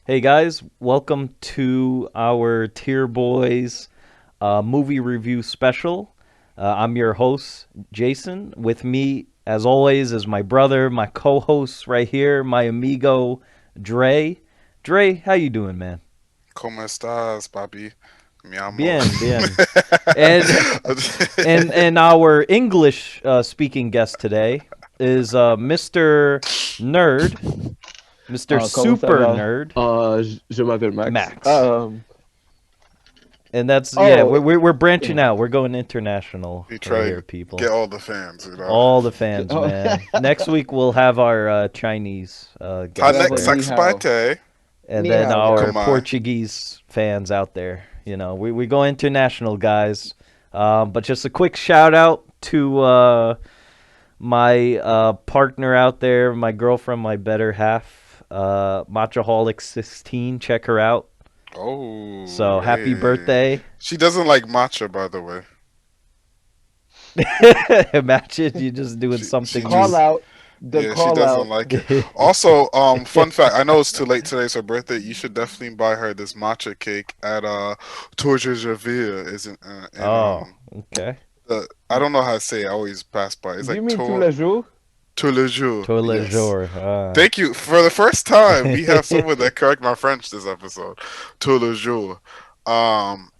Hey guys, welcome to our Tier Boys movie review special. I'm your host, Jason. With me, as always, is my brother, my co-host right here, my amigo, Dre. Dre, how you doing, man? ¿Cómo estás, papi? Mi amor. Bien, bien. And and our English speaking guest today is Mr. Nerd, Mr. Comment ça Super va? Nerd, Je m'appelle Max. Max. And that's Oh, we're branching yeah. out. We're going international we right try here, to get people. all the fans. All the fans, Oh, man. Next week we'll have our Chinese guests Hanek there, ni hao. Saxbate. and Ni then hao, guys. our Come on. Portuguese fans out there. We go international, guys. But just a quick shout out to my partner out there, my girlfriend, my better half, Matchaholic16. Check her out. Oh, So happy hey. birthday. She doesn't like matcha, by the way. Imagine you just doing She something Call you. just, out. The yeah, she call doesn't out. like it. Also, fun fact, I know it's too late today, it's her birthday. You should definitely buy her this matcha cake at Torre Javir, isn't in Oh, okay. I don't know how to say it. I always pass by. It's Do you like mean tous les jours? Tour le jour. Toilet Yes. jour. Thank you. For the first time, we have someone that correct my French this episode. Tour le jour.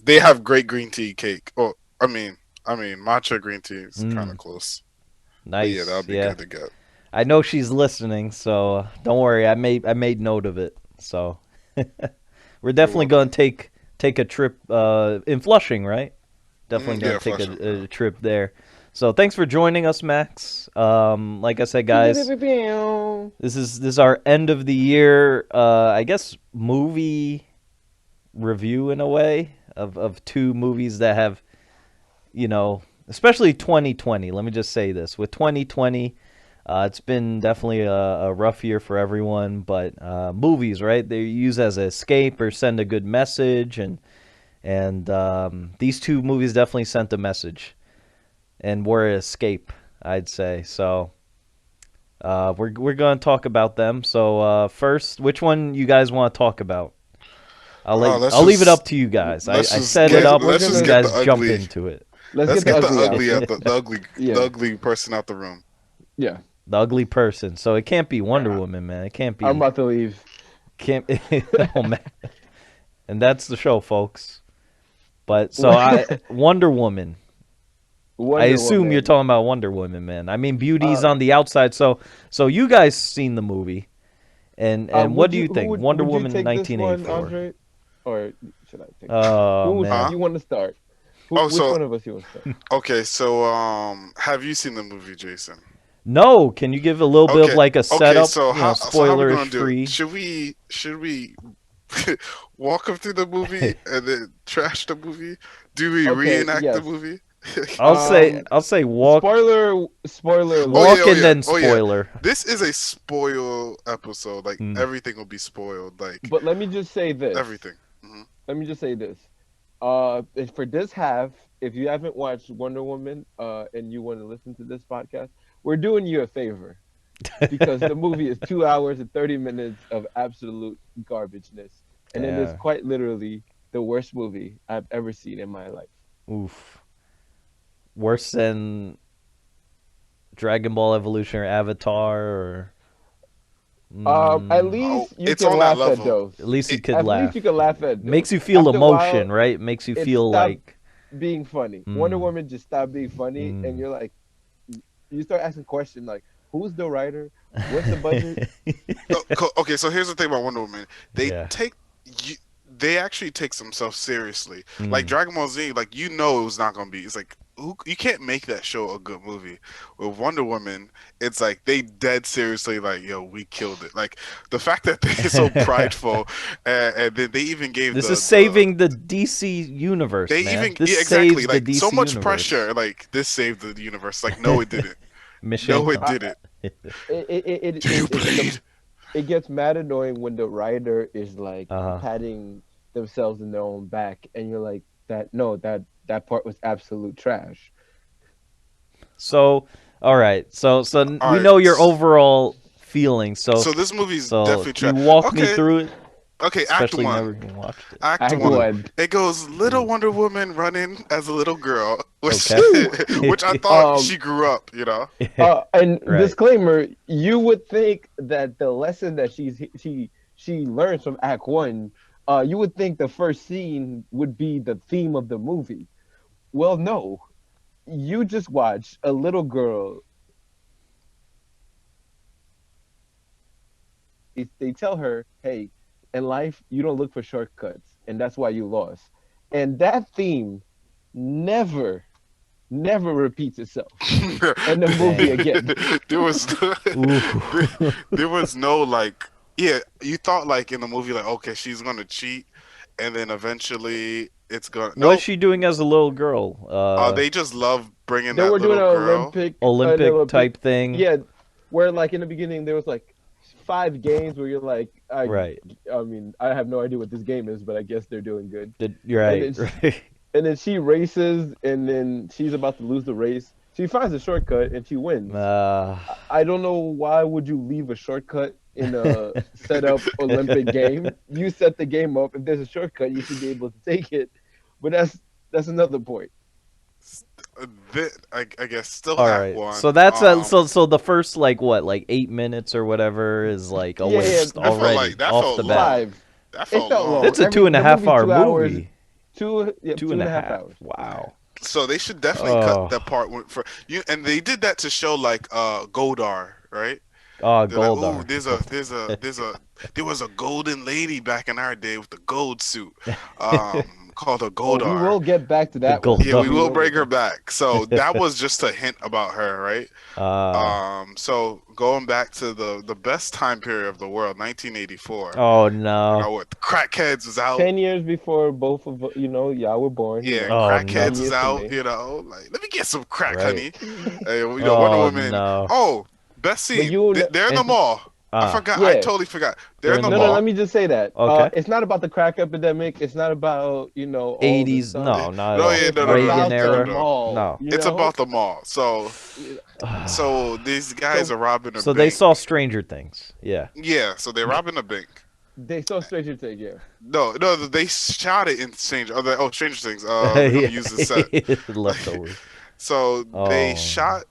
They have great green tea cake. Oh, I mean, matcha green tea is kind Mm, of close. But yeah, that'll nice. be Yeah. good to get. I know she's listening, so don't worry. I made note of it. So we're You're definitely welcome. going to take a trip in Flushing, right? Definitely going Yeah, to take Flushing. Yeah. a trip there. So thanks for joining us, Max. Like I said, guys, this is our end of the year. I guess movie review in a way of two movies that have especially 2020. Let me just say this: with 2020, it's been definitely a rough year for everyone. But movies, right? They use as an escape or send a good message, and these two movies definitely sent a message and were an escape, I'd say. So we're gonna talk about them. So first, which one you guys want to talk about? Let's I'll leave it just up to you guys. I let's just set it get up. We're let's just You gonna get the guys jump ugly. into it. let's Let's get the get the ugly out. ugly out the Yeah, ugly person out the room. yeah. The ugly person. So it can't be Wonder Woman, man. It can't I'm be. about to leave. Can't. Oh man. And that's the show, folks. But so I Wonder Woman. I Wonder assume you're Woman. talking about Wonder Woman, man. I mean, beauty's Uh, on the outside. So you guys seen the movie, and what would do you you who think? Wonder would you Woman take this one, 1984. Andre? Or should I take it? Oh Who man. Huh? you want to start? Oh, Which so one of us you want to start? okay, so have you seen the movie, Jason? No, can you give a little bit of Okay, like a okay. setup? So how we Spoilerish gonna do it? free. Should we walk them through the movie and then trash the movie? Do we Okay, reenact the yes. movie? I'll say Um, I'll say spoiler Oh alert. yeah, walk oh and yeah, then oh yeah. spoiler. This is a spoil episode. Like Mm. everything will be spoiled. Like But let me just say this. everything. Hmm. Let me just say this. For this half, if you haven't watched Wonder Woman, and you want to listen to this podcast, we're doing you a favor because the movie is 2 hours and 30 minutes of absolute garbageness, and it is Yeah. quite literally the worst movie I've ever seen in my life. Oof. Worse than Dragon Ball Evolution or Avatar or At Oh, least you it's can on that laugh at level. those. at least you It, could At least you laugh. can laugh at those. Makes you feel After a emotion, while, right? It makes you it feel stopped like being funny. Wonder mm, Woman just stopped being funny, and mm. you're like, you start asking questions like, who's the writer? What's the budget? okay, so here's the thing about Wonder Woman. They Yeah. take you. They actually take themselves seriously. Like Mm. Dragon Ball Z, like you know it was not gonna be. It's like you can't make that show a good movie. With Wonder Woman, it's like they dead seriously like yo, we killed it. Like the fact that they're so prideful, and then they even gave This is the saving the DC universe, they man. even This yeah, exactly saves the like so DC much universe. pressure. Like this saved the universe. Like no, it didn't. Mission No, it I, com- didn't. it Do you it's the bleed? it gets mad annoying when the writer is like Uh-huh. patting themselves in their own back, and you're like, that no, that part was absolute trash. So, all right. So All we right. know your overall feelings. So So this movie's so definitely can you trash. walk me Okay, through it? Okay, Act Especially One. never even watched it. Act Act One. Ooh, one. It goes little ooh. Wonder Woman running as a little girl, which Okay. Woo! which I thought Um, she grew up. You know. and Right. disclaimer: you would think that the lesson that she learns from Act One, you would think the first scene would be the theme of the movie. Well, no. You just watch a little girl. They tell her, "Hey, in life, you don't look for shortcuts, and that's why you lost." And that theme never, never repeats itself in the movie Dang. again. there was Ooh. there, there was no like yeah you thought like in the movie like okay she's gonna cheat and then eventually it's gonna What's nope she doing as a little girl? they just love bringing They that were doing little girl. An Olympic Olympic, type thing. yeah, where like in the beginning there was like 5 games where you're like, Right. I mean, I have no idea what this game is, but I guess they're doing good. You're And right. then Right. and then she races, and then she's about to lose the race. She finds a shortcut and she wins. Uh, I don't know why would you leave a shortcut in a set up Olympic game. You set the game up. If there's a shortcut, you should be able to take it. But that's another point. I guess still all Act right. One. So that's so the first like what, like 8 minutes or whatever is like a Yeah, yeah, waste already that off felt the bat. long. 5. That It felt felt long. long. It's a two and a The half movie hour 2 hours, movie. yep, Two two and and a a half half. hours. Wow. So they should definitely cut Oh. that part for you. And they did that to show like Goldar, right? Oh, They're like, ooh, Goldar. there was a golden lady back in our day with the gold suit, called a Oh, we Goldar. will get back to The that one. Yeah, Goldar. we We will will bring get her back. back. So that was just a hint about her, right? uh So going back to the best time period of the world, 1984. oh You no. know what? Crackheads was out. 10 years before both of y'all were born. Yeah, Oh no. crackheads 9 was years to out. me. You know, like let me get some crack, Right. honey. Wonder Oh Woman. no. Oh, best But scene. you, They're in the And mall. I forgot. I yeah. totally forgot. They're they're in in the the No, mall. let mall. me just say that. Okay. It's not about the crack epidemic. It's not about all this 80s? stuff. No, not at No, all. yeah, It's no, no, no, Reagan about the no, era? no. mall. No. It's about the mall. So these guys So are robbing a So they bank. saw Stranger Things. Yeah. Yeah, so they're robbing a bank. they saw Stranger Things, yeah. No, no, they shot it in Stranger. Stranger Things. We're gonna Yeah. use this set. Leftovers. So they Oh. shot.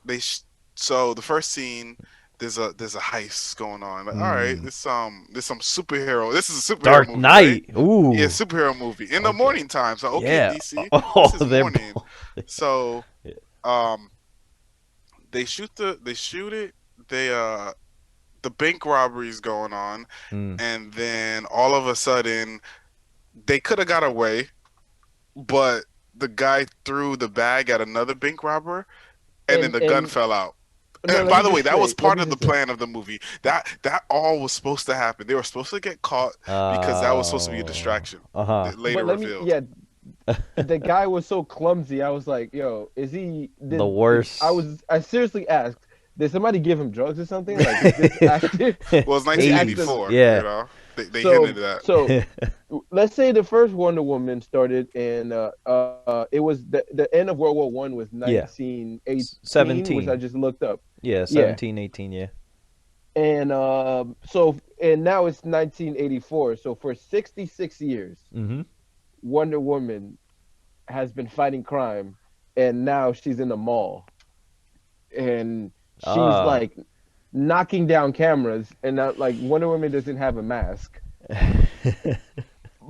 So the first scene, there's a heist going on. Like, all right, Mm. there's some superhero. This is a superhero Dark movie, right? Knight. Yeah, Ooh. superhero movie in the Okay. morning time. So okay, Yeah. DC, Oh, this is they're morning. both. So Yeah. um, they shoot it. The bank robbery is going on, Mm. and then all of a sudden they could have got away, but the guy threw the bag at another bank robber, and then the gun And fell out. no, And let by me the way, just that was say, let part me of the just say. plan of the movie. That all was supposed to happen. They were supposed to get caught because that was supposed to be a distraction. Uh-huh. Later But let me, revealed. yeah, the guy was so clumsy. I was like, yo, is he? The worst. I seriously asked, did somebody give him drugs or something? Like, is this actor? Well, it's This actor. 80s. 1984. Yeah. You know, they So hinted at. so let's say the first Wonder Woman started, and it was the end of World War One was Yeah. 1918, which I 17. just looked up. Yeah, Yeah, 17, 18, yeah. and now it's 1984. So for 66 years, Mm-hmm. Wonder Woman has been fighting crime, and now she's in the mall, and she's Ah. like knocking down cameras, and not like Wonder Woman doesn't have a mask,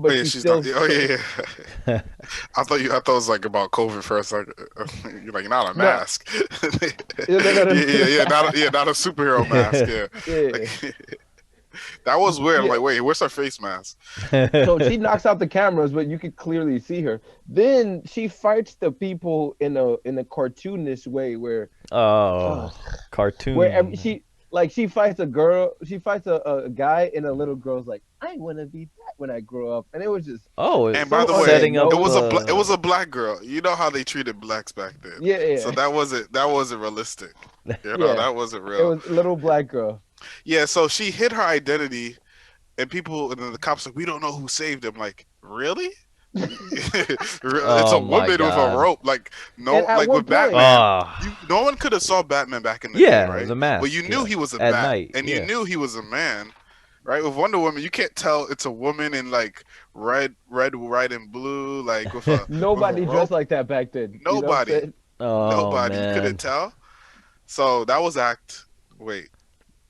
Oh but yeah, she's she's still not. Oh yeah, yeah. I thought it was like about COVID first. Like you're like not a no, mask. no, no, no, no, Yeah, not a superhero mask. Yeah, yeah. like, that was weird. I'm Yeah, like, wait, where's her face mask? so she knocks out the cameras, but you could clearly see her. Then she fights the people in a cartoonish way, uh, Oh, cartoon. she fights a girl, she fights a guy, and a little girl's like, I want to be that when I grow up, and it was just Oh, And by so the on the way, setting up nose. it was the. a black girl. You know how they treated blacks back then. Yeah, So yeah, that wasn't realistic. You know, yeah. that wasn't It real. was a little black girl. Yeah, so she hid her identity, and then the cops like, we don't know who saved him. Like, really? It's a Oh my woman with a God. rope. Like And no, at like one with point, Batman, Ah. no one could have saw Batman back in the day, Yeah, right? the But mask. you knew Yeah. he was a At bat, night. and you Yeah. knew he was a man. right? With Wonder Woman, you can't tell it's a woman in like red, white, and blue, like with a Nobody dressed rope. like that back then. You know what I'm Nobody, saying? Oh nobody. You couldn't man. tell. So that was act. Wait,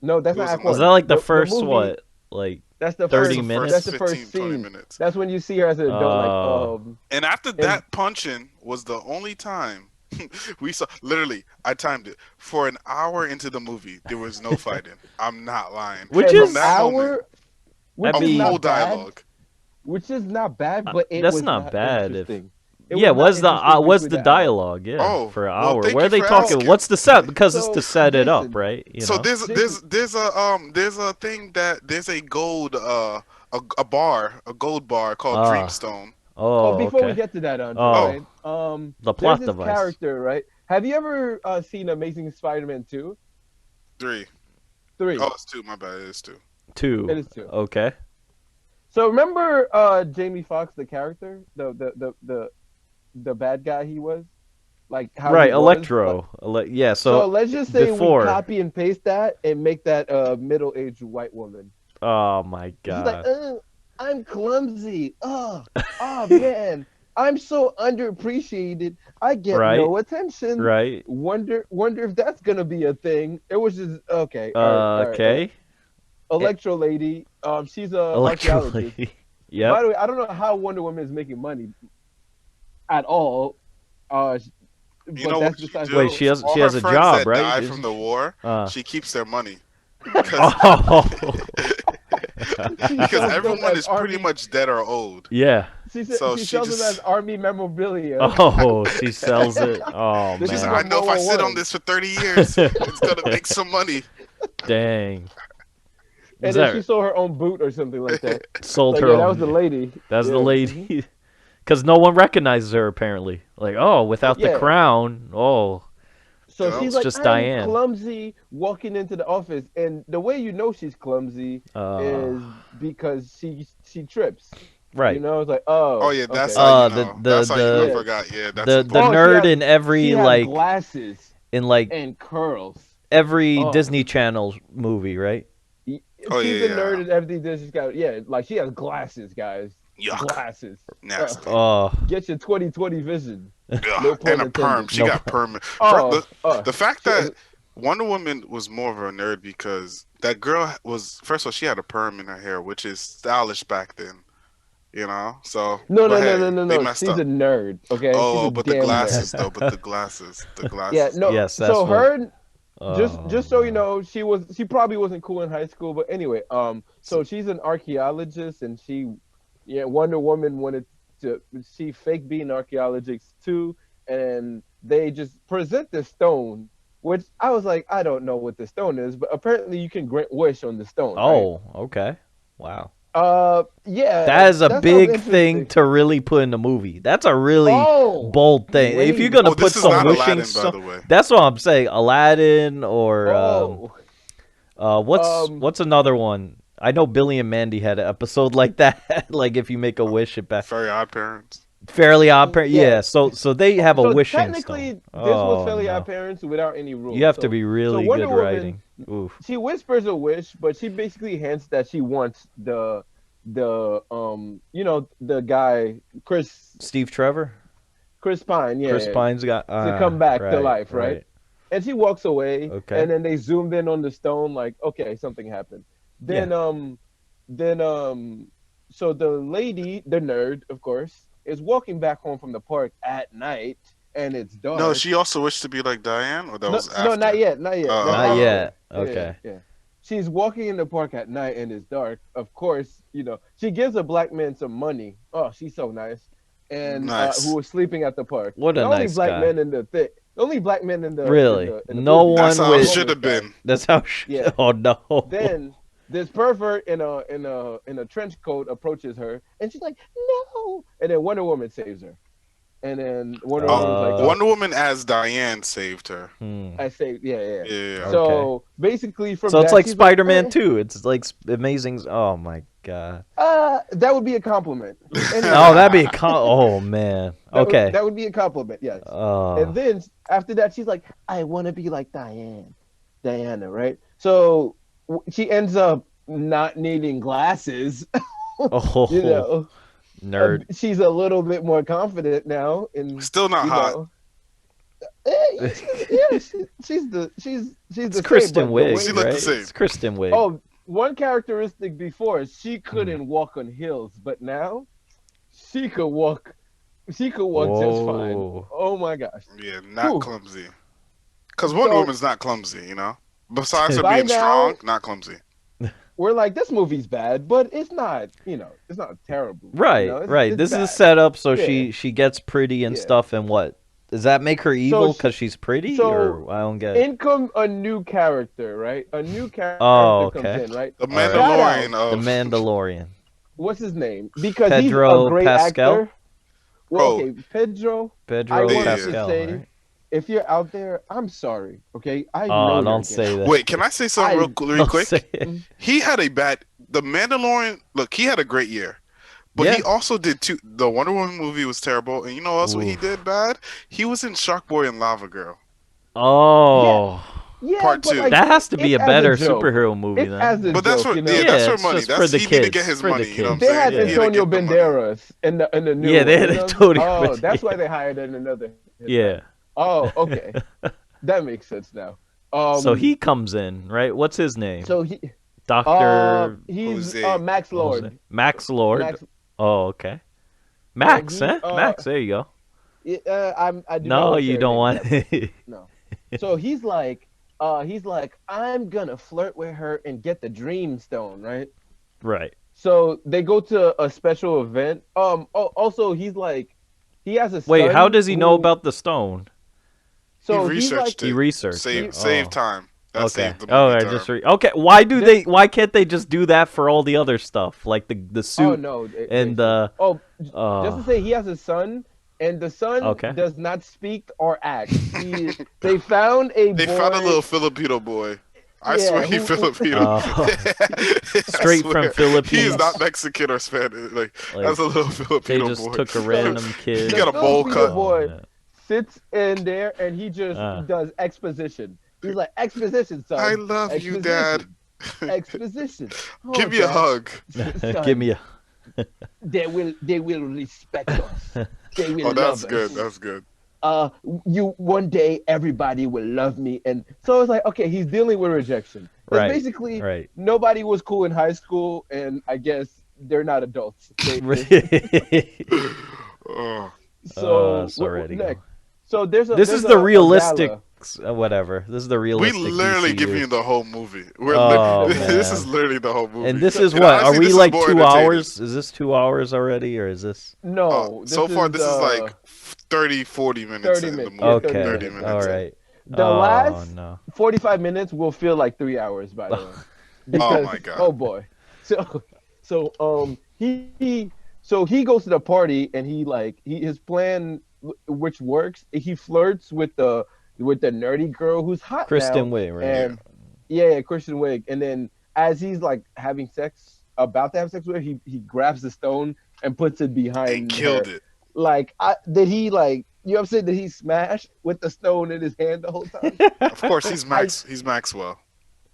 No, that's it not was Act Was another. that One. like the The first movie. what? Like That's the That's 30 the first. first That's minutes? the first 15, 20 scene. minutes. That's when you see her as an adult. Like, Oh. And after and that punching was the only time we saw. Literally, I timed it for an hour into the movie. There was no fighting. I'm not lying. Which an From that is moment, hour, I which a is mean full not bad. dialogue. Which is not bad, but it that's was not not bad if interesting. It yeah, was not interesting what's between the the hour. dialogue? Yeah, Oh, for an well, hour. thank Where are you they for talking? asking. What's the set? Because it's to So, set it up, Jason, right? You So know. Jason. there's a thing that there's a gold a gold bar called Ah. Dreamstone. Oh, Oh, before we okay. get to that, Andre, Oh, Oh, right? the There's plot this device. character, right? Have you ever seen Amazing Spider-Man 2? three. Oh, 3. it's two. My bad. It's two. It 2. is 2. Okay. So remember Jamie Foxx, the character, the bad guy he was, like how he Right, was, like. Electro. Yeah, So so let's just say we before. copy and paste that and make that a middle-aged white woman. Oh my She's like, god. I'm clumsy. Oh man, I'm so underappreciated. I get Right? no attention. Right. Wonder if that's gonna be a thing. It was just okay. All right. Okay. E- Electro lady. She's a archaeologist. Electroly. By Yep. the way, I don't know how Wonder Woman is making money at all. Uh, You but know that's what she besides the Wait, do? point. she All her has a friends job, that right? die from the war, Uh. she keeps their money because Oh. She because sells them everyone as is pretty army. much dead or old. Yeah. So She she sells them as just army memorabilia. Oh, she sells it. Oh This she's is like, a I man. know if I sit on 411. this for 30 years, it's gonna make some money. Dang. Is And then she that sold her own boot or something like that. sold Like, her yeah, that was the own? lady. That's the Yeah. Mhm. lady. Because no one recognizes her apparently. Like, oh, without the Yeah. crown, oh, So Yep. she's it's like, just I'm Diane. clumsy walking into the office, and the way you know she's clumsy Uh, is because she trips. You right. know, it's like, Oh oh, yeah, that's okay, how you The know. That's how you know. I yeah. forgot. Yeah, that's the Oh, important. nerd in she every has like glasses in like and curls. every Oh, Disney Channel movie, right? Oh she's yeah, a yeah. nerd and everything. That she's got, yeah, like she has glasses, guys. Yuck, Glasses. nasty. Oh, Get your 20/20 vision. No Ugh. pun And a perm. intended. She no. got perm. Oh, The fact she, that Wonder Woman was more of a nerd because that girl was first of all she had a perm in her hair, which is stylish back then. You know. So, no, but no, no, hey, no, no, they no. messed She's up. a nerd. Okay, she's Oh, a but the damn glasses nerd. though. But the glasses. The Yeah, glasses no. though. Yes, that's So what. her, Oh just so you no. know, she probably wasn't cool in high school, but anyway, so she's an archaeologist, and yeah, Wonder Woman wanted to, she fake being an archaeologist too, and they just present the stone, which I was like, I don't know what the stone is, but apparently you can grant wish on the stone, right? Oh, okay. Wow. Yeah, That is a that sounds big thing interesting. to really put in the movie. That's a really Oh, bold thing. If you're wait. gonna Oh, put this is some not wishing Aladdin, by stuff, the way. that's what I'm saying. Aladdin or Oh, um, what's another one? I know Billy and Mandy had an episode like that. Like if you make a wish, it back. Very Odd Parents. Fairly Odd Parents. yeah. Yeah. So they have a So wishing stone. technically, this was Oh Fairly Odd no. Parents without any You rules. have to be So really Wonder good Woman, writing. Oof. she whispers a wish, but she basically hints that she wants the guy Steve Trevor. Chris Pine, Chris yeah, Pine's got to come back to right, life, right? right. And she walks away, Okay. and then they zoomed in on the stone, like, okay, something happened. Yeah. Then so the lady, the nerd, of course, is walking back home from the park at night, and it's No, dark. she also wished to be like Diane, or that No, was no, not after. yet, not yet. That's Not Oh, after. yet. Yeah, Okay. yeah. She's walking in the park at night and it's dark. Of course, she gives a black man some money. Oh, she's so nice. And who nice. was sleeping at the park. What a The only nice black guy. men in the only black men in Really? the No movie. That's one how it with. should Homeless have guy. been. That's how. Yeah. Oh no. Then this pervert in a trench coat approaches her, and she's like, "No!" And then Wonder Woman saves her. And then Wonder Oh, Woman was like, Uh, Wonder Woman as Diane saved her. "I saved." Yeah, yeah. Yeah, yeah, yeah. So basically, from So it's that, like she's like, Spider-Man 2. It's like amazing. Oh my god. That would be a compliment. Anyway, Oh, that'd be oh man. Okay. that would be a compliment. Yes. And Oh. then after that, she's like, "I want to be like Diana, right?" So she ends up not needing glasses. You Oh, know, nerd. she's a little bit more confident now, and Still not you hot. know, yeah, she's It's the same. Kristen But the Wiig, She way, looked the right? same. It's Kristen Wiig. oh, one characteristic before is she Mm. couldn't walk on heels, but now she could walk. She could walk just fine. Oh. Oh my gosh. Yeah, not Whew. clumsy. Because Wonder So Woman's not clumsy, you know? Besides her by being now strong, not clumsy. we're like, this movie's bad, but it's not. It's not terrible. Right, right. It's This is a bad. setup so Yeah, she gets pretty and yeah. stuff and what? Does that make her So evil she, cuz she's pretty so or I don't get it. in come a new character, right? A new character Oh, comes in, okay. right? The All right. Shout out, Mandalorian The of. Mandalorian. what's his name? Because he's a Pedro great Pascal? actor. Well, Oh, okay, Pedro. I Pedro want yeah. to Pascal, say, right? if you're out there, I'm sorry. Okay, I Oh, know you're don't say gay. that. Wait, can I say something I real Don't quick? say it. He had a bad. The Mandalorian. Look, he had a great year. But he Yeah. also did two. The Wonder Woman movie was terrible. And you know else what he Oof. did bad? He was in Shark Boy and Lava Girl. Yeah, Oh. yeah, Part but 2. like, That has to be it's a as a better joke. superhero movie It's as then. a But that's joke, for you know. yeah, that's Yeah, for it's money. just for That's the he need to kids. get his For the money. You know what I'm kids. They saying? had He Yeah. need to Antonio get the money. Banderas in the new Yeah, they one. had You know? Antonio Oh, that's Banderas. why they hired in another. Yeah. Oh, okay, that makes sense now. So Um, he comes in, right? What's his name? so he, Dr. he's Jose. Max Jose. Lord. Max Lord. Max, Oh, okay. so Max, he, huh? Max, there you go. I do not No, want to you share don't names want yet, but it. no. So he's like, I'm gonna flirt with her and get the Dream Stone, right? Right. So they go to a special event. Also he has a Wait, how son does he know who. about the stone? He So he's like, researched He it. researched it. Save time. That Okay. saved the Oh, movie I time. okay. Why do this, why can't they just do that for all the other stuff? Like the oh suit no, and Jason. Oh, just uh to say, he has a son, and the son okay. does not speak or act. They found a They found a little boy, Filipino boy. I swear yeah, he who Filipino. Oh, I straight from swear. He is not Philippines. Mexican or Spanish. Like Like that's a little they Filipino just boy. took a so random kid. He the got a bowl Filipino cut. Oh boy man. sits in there and he just does exposition. He's like, exposition, I son, love you, Dad. exposition, exposition. Oh, Give me a Dad, hug. Give son, me a they will respect us. They will Oh, love that's good. us. That's good. You one day everybody will love me, and so it's like, okay, he's dealing with rejection. Because right. basically Right. nobody was cool in high school, and I guess they're not adults. Oh, So so ready. next? So there's This there's is the a realistic gala. whatever. This is the we realistic literally DCU. giving you the whole movie. Oh This is man. literally the whole movie. And this is And what? Are honestly, we this is like more 2 entertaining. hours? Is this 2 hours already or is this No, So far, this is like 30, 40 minutes 30 in the minutes. movie. Yeah, okay? 30 minutes. All in. right. The Oh last no. 45 minutes will feel like 3 hours, by the way. Because, my God. oh boy. So he goes to the party and his plan, which works, he flirts with the nerdy girl who's hot Kristen now. Wiig, right? And yeah, Kristen Wiig. And then as he's like having sex, about to have sex with her, he grabs the stone and puts it And behind killed her. it. Like, did he like? You know what I'm saying? Did he smash with the stone in his hand the whole time? Of course, he's Max. He's Maxwell.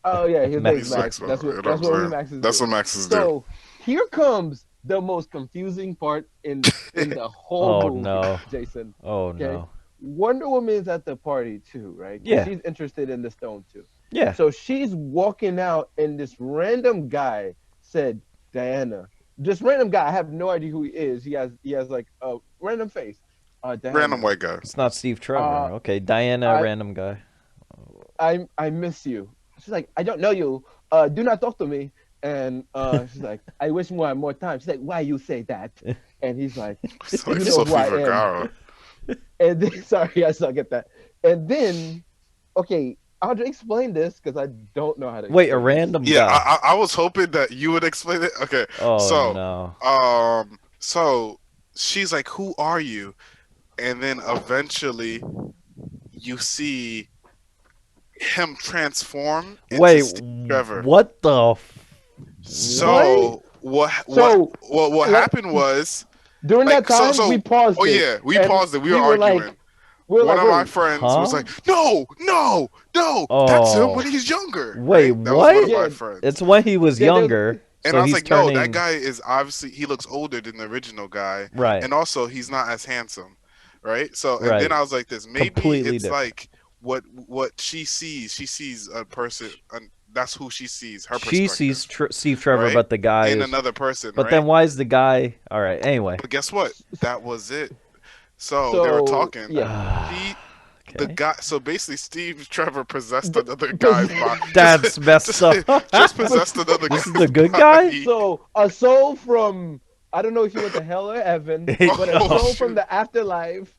Oh yeah, his name's He's Max. Maxwell. That's You what know that's what what I'm he saying? Maxes That's do. what Maxes do. So here comes the most confusing part in the whole Oh movie, no. Jason. Oh Okay, no. Wonder Woman is at the party too, right? 'Cause Yeah. she's interested in the stone too. Yeah. So she's walking out, and this random guy said, "Diana." This random guy, I have no idea who he is. He has like a random face. Diana, Random white guy. It's not Steve Trevor. Okay, Diana, I- random guy. I miss you. She's like, I don't know you. Do not talk to me. And she's like, I wish more time. She's like, why you say that? And he's like, It's you like know Sophie who I am. Vergara. And then, sorry, I suck at that. And then, okay, I'll just explain this because I don't know how to. Wait, a explain random Yeah, guy. I was hoping that you would explain it. Okay, Oh so no. so she's like, "Who are you?" And then eventually, you see him transform into Wait, Steve Trevor. what the? So what So, happened was During like that time, we paused. oh it, yeah, we and paused it. We were were arguing. like, we're one like, of my wait, friends was Huh? like, no, no, no, that's him when Oh, he's younger, wait, right? That was one of what? my yeah, It's friends. when he was there was, younger, And so I was he's like, no, that turning guy is obviously he looks older than the original guy, right, and also he's not as handsome, right? So, and then right, I was like, this maybe completely it's different. like what she sees. She sees a person, and that's who she sees, her She sees perspective, Steve Trevor, right? but the guy In is. another person, But right? then why is the guy? All right. Anyway. But guess what? That was it. So they were so talking. yeah, He the Okay. guy so basically Steve Trevor possessed The- another pos- guy's body. That's messed Just up. just possessed another This is the guy's good guy? body. so a soul from, I don't know if he went to hell or heaven, but a Oh soul from shoot. the afterlife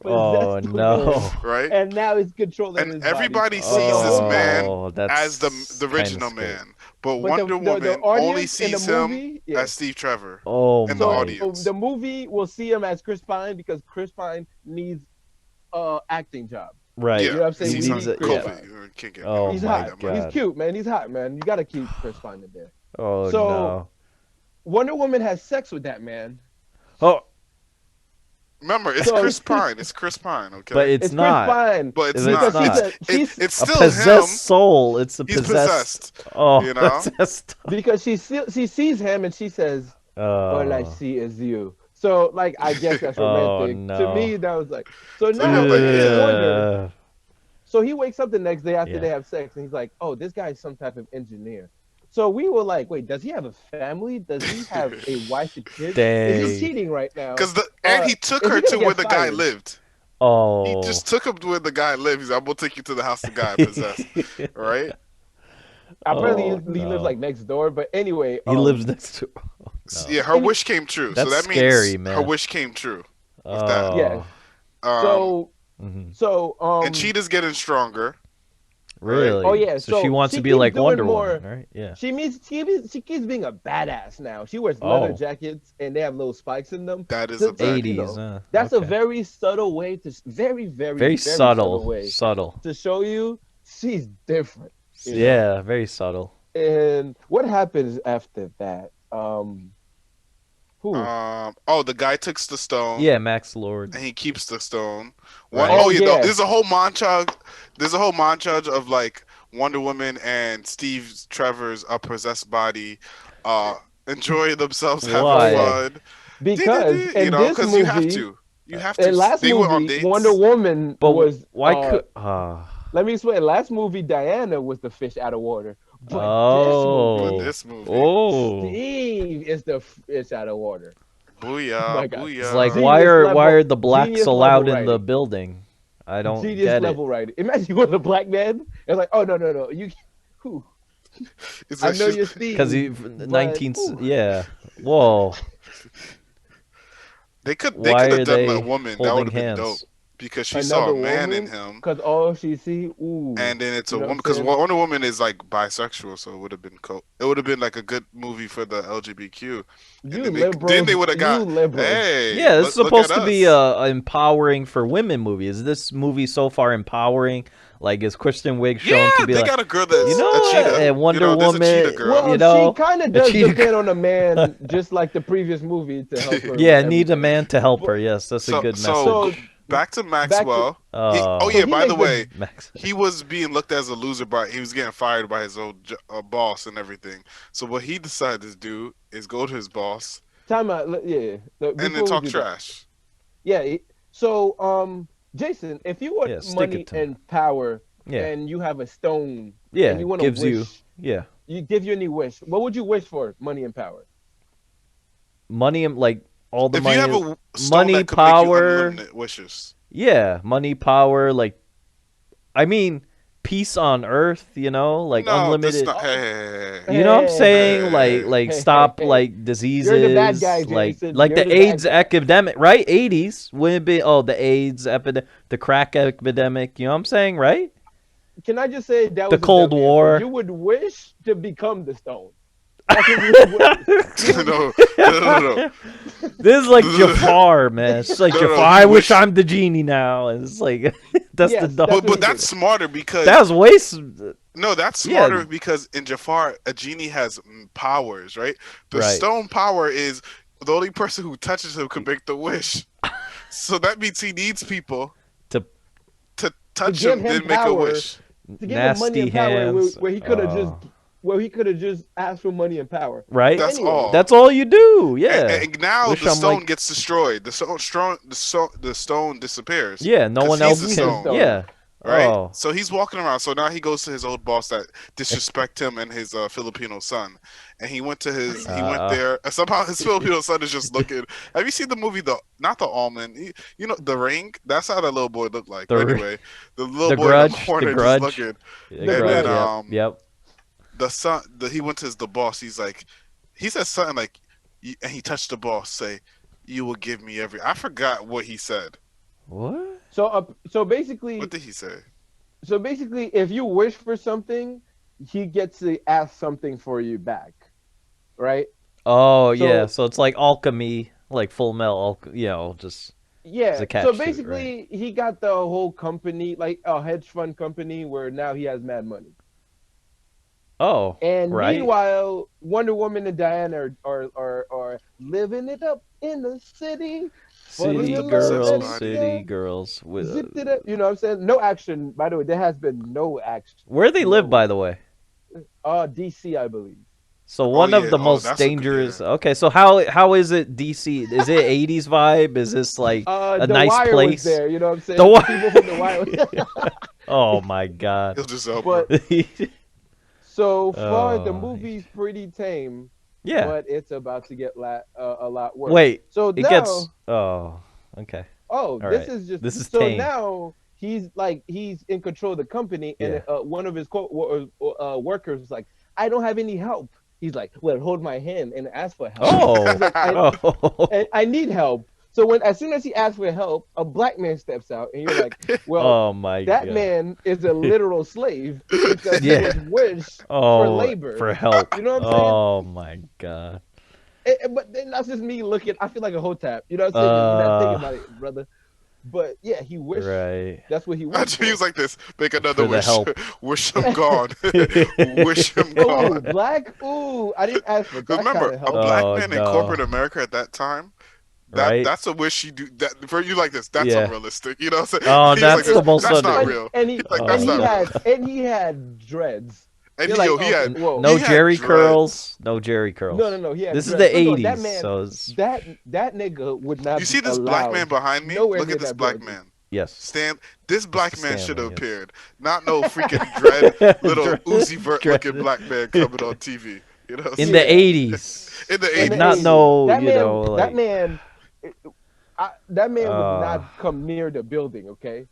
Oh possessed the man, no. Right? and now he's controlling And his body. everybody But the sees this whole man time, Oh, as that's the kind of original scary. man. But but Wonder the Woman only audience in the sees him movie, yeah. as Steve Trevor Oh in the So my. audience. the movie will see him as Chris Pine because Chris Pine needs acting job. Right. You know Yeah, what I'm because saying? He We he's on needs need a Chris yeah. Pine. COVID. You can't get Oh He's make my hot. that money. He's god. cute, man. He's hot, man. You gotta keep Chris Pine in there. Oh So no. Wonder Woman has sex with that man. Oh, Remember, it's So Chris Pine. It's Chris Pine, but okay? it's it's Chris not. Pine But it's If it's because not. not It's a still possessed him. soul, it's a He's possessed. possessed. Oh, You that's know? messed up. because she sees him and she says, "All I Oh. see is you." So like I guess that's Oh romantic. To no. me, that was like so So you're now like, it's yeah. Wonder. Ugh. So he wakes up the next day after Yeah. they have sex, and he's like, "Oh, this guy is some type of engineer." So we were like, "Wait, does he have a family? Does he have a wife and kids? Is he Dang. cheating right now? And he took Is her he to gonna where get the guy fired?" lived. He Oh. just took him to where the guy lived. He's like, I'm gonna take you to the house the guy possessed. Right? Apparently, Oh he lives no. like next door. But anyway, He lives next to. Oh, no. Yeah, her Any- wish came true. That's so that means scary, her man. wish came true with that. yes. Oh. Um, Mhm. So and Cheetah's getting stronger. Really? Oh yeah, So she wants she to be keeps like doing Wonder more. Woman, right? Yeah. She keeps being a badass now. She wears leather Oh. jackets and they have little spikes in them. That is So, a bad. you 80s. know, that's a Okay. very subtle way to very Subtle. way Subtle. to show you she's different. You know? Yeah, very subtle. And what happens after that? Who? The guy takes the stone. Yeah, Max Lord. And he keeps the stone. Right. Oh Oh, yeah, yeah. there's a whole montage. There's a whole montage of like Wonder Woman and Steve Trevor's possessed body, enjoying themselves, having Why? fun. Because You in know, this because movie, you have to. You have to. in last They went on movie, dates. Wonder Woman But was. why uh, could Let me explain. Last movie, Diana was the fish out of water. But Oh. But this movie. Oh. Steve is the fish out of water. Booyah, My God. booyah. It's like Genius why level- are the blacks genius allowed level in the writing. building? I don't Genius get level writing. Imagine you was a black man. It's like, oh no, you who? It's I like know she's- you're Steve. Because he but, 19 ooh. yeah. Whoa. They could Why have are done they that woman. That holding would have been hands? dope. Because she saw a man in him. Because all she see, ooh. And then it's a You know what woman I'm because saying? Wonder Woman is like bisexual, so it would have been it would have been like a good movie for the LGBTQ. You then liberals. then they would have got You liberals. hey. Yeah, it's look supposed at to be us. empowering for women movie. Is this movie so far empowering? Like, is Kristen Wiig shown Yeah, to be they like, got a girl that's you know a what? cheetah. And Wonder there's a Woman, cheetah girl. Well, you know, she kind a of does cheetah depend on a man, just like the previous movie, to help her. yeah, with need a everything. man to help her. Yes, that's a good message. So back to Maxwell. Oh, Yeah, he by the makes way, Max. he was being looked as a loser, but he was getting fired by his old boss and everything. So what he decided to do is go to his boss time out. Yeah. and then before we talk do that. trash. Yeah. So, Jason, if you want Yeah, stick money it to me. and power, Yeah, and you have a stone, yeah, and you want to gives wish, you yeah you give you any wish. What would you wish for? Money and power. money and like all the If money. you have a stone money, that could make you power. unlimited wishes. Yeah, money, power, like, I mean, peace on earth, you know, like No, unlimited. that's not, hey. You know what I'm saying? Hey. Like Hey, stop hey, hey. like diseases, You're the bad guy, like Jason. like You're the the bad AIDS guy. epidemic, right? 80s wouldn't it be? Oh, the AIDS epidemic, the crack epidemic. You know what I'm saying, right? Can I just say that The was a Cold dumb answer. War. You would wish to become the stone. That's what you would wish. No. This is like Jafar, man. It's like No, Jafar. you I wish wish- I'm the genie now, and it's like that's Yes, the that's dumb. what But he that's did. smarter because That was waste. no, that's Yeah. smarter because in Jafar, a genie has powers, right? The Right. stone power is the only person who touches him can make the wish. So that means he needs people To to touch give him, him then make a power, wish. to give him money Nasty and power, hands. where he could have just asked for money and power. Right? But That's anyway, all. That's all you do. Yeah. And now Wish the I'm stone like, gets destroyed. The stone disappears yeah, no because one he's else the he's the can. stone, stone. Yeah. right? Oh. So he's walking around. So now he goes to his old boss that disrespect him and his Filipino son, and he went Uh, there. And somehow his Filipino son is just looking. Have you seen the movie not the Almond? You know The Ring. That's how that little boy looked like. But the anyway, the little the boy in the grudge, the corner just grudge, looking, the The and then grudge. grudge. Yep. Yep. the son he went to the boss. He's like, he said something like, and he touched the boss. Say, you will give me every. I forgot what he said. What? So What basically, did he say? if you wish for something, he gets to ask something for you back, right? Oh yeah. So So it's like alchemy, like Full Metal. Just there's yeah, a so catch to it, right? basically, he got the whole company, like a hedge fund company, where now he has mad money. Oh, And right. meanwhile, Wonder Woman and Diana are living it up in the city, falling City With the in love possessed girls, body. city anytime. girls. With Zipped it up, you know what I'm saying? No action. By the way, there has been no action. where they live, No. by the way. DC, I believe. So Oh one of yeah. the Oh, most that's a good. dangerous. Yeah. Okay, so how is it DC? Is it 80s vibe? Is this like a The nice Wire was place? there, you know what I'm The saying? People from The Wire. Wire. Oh my god. He'll just help her. But so far, the Oh, movie's pretty tame, yeah. but it's about to get a lot worse. Wait, So it now, gets. Oh, okay. oh, All this right. is just This is so tame. now he's in control of the company, and Yeah. one of his workers was like, "I don't have any help." He's like, "Well, hold my hand and ask for help." Oh. He's like, Oh. I need help." So as soon as he asks for help, a black man steps out, and you're like, "Well, Oh my that god. man is a literal slave because he Yeah. was wished for Oh, labor." for help. You know what I'm saying? Oh my god. But then that's just me looking. I feel like a hotep. You know what I'm saying? You're not thinking about it, brother. But yeah, he wished. right. That's what he wished Imagine for. he was like this. Make another For the wish. help. Wish him gone. Wish him Ooh, gone. black. Ooh, I didn't ask for that kind Remember, of a help. black Oh man in no. corporate America at that time. Right? That's a wish you do. That for you like this. That's Yeah. unrealistic. You know what I'm saying? Oh, He was like that's this. the most That's not under. real. And he Like Oh that's and he not real. had and he had dreads. And You're he, like, yo, he okay, had whoa. No he had Jerry dreads. curls. No Jerry curls. No, he had This is dreads. the No, that 80s, man, so it's that nigga would not You be see this black man allowed behind me? nowhere Look near at this that black building. man. yes. This black man should Stanley, have yes. appeared. Not no freaking dread little Dread- Uzi Vert looking dread- black man coming on TV. You know what I'm In saying? the Yeah. 80s. In the In Like the 80s. not 80s. no, That you man, know, like that man would uh not come near the building. Okay.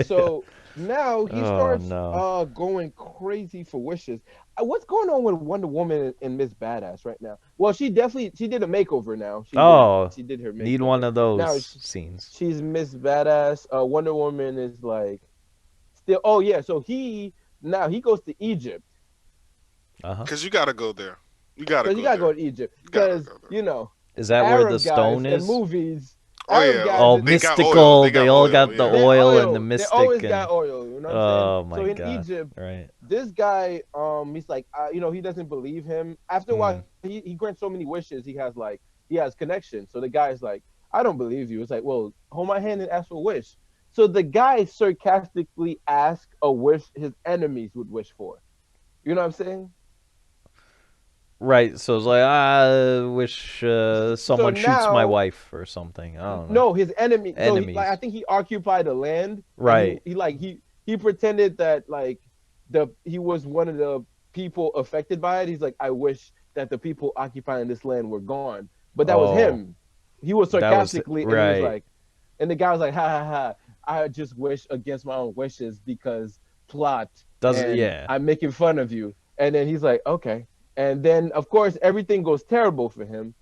So now he Oh starts no. going crazy for wishes. What's going on with Wonder Woman and Miss Badass right now? Well, she did a makeover now. Oh, She did her need makeover. one of those Now scenes. she's Miss Badass. Wonder Woman is like still. Oh yeah, so he goes to Egypt Uh-huh. Because you gotta go there. You gotta because go you gotta there. go to Egypt You gotta because go there. you know Is that where the Arab stone guys in is? movies. Oh Arab yeah. guys Oh, in They got oil. mystical. They They got all oil. got the Yeah. they're oil and the They mystic always and got oil. You know what I'm oh saying? my So in god. Egypt, Right. this guy, he's like, he doesn't believe him. After a while, he grants so many wishes. He has connections. So the guy's like, I don't believe you. It's like, well, hold my hand and ask for a wish. So the guy sarcastically asked a wish his enemies would wish for. You know what I'm saying? Right. So it's like I wish So someone shoots my now, wife or something. I don't know. no, his enemy. So I Enemies. think he occupied a land. Right. And he pretended that like he was one of the people affected by it. He's like, I wish that the people occupying this land were gone. But that was Oh, him. He was that was sarcastically, and he was right. like, and the guy was like, ha ha ha. I just wish against my own wishes because plot, Doesn't and yeah. I'm making fun of you. And then he's like, okay. And then of course everything goes terrible for him.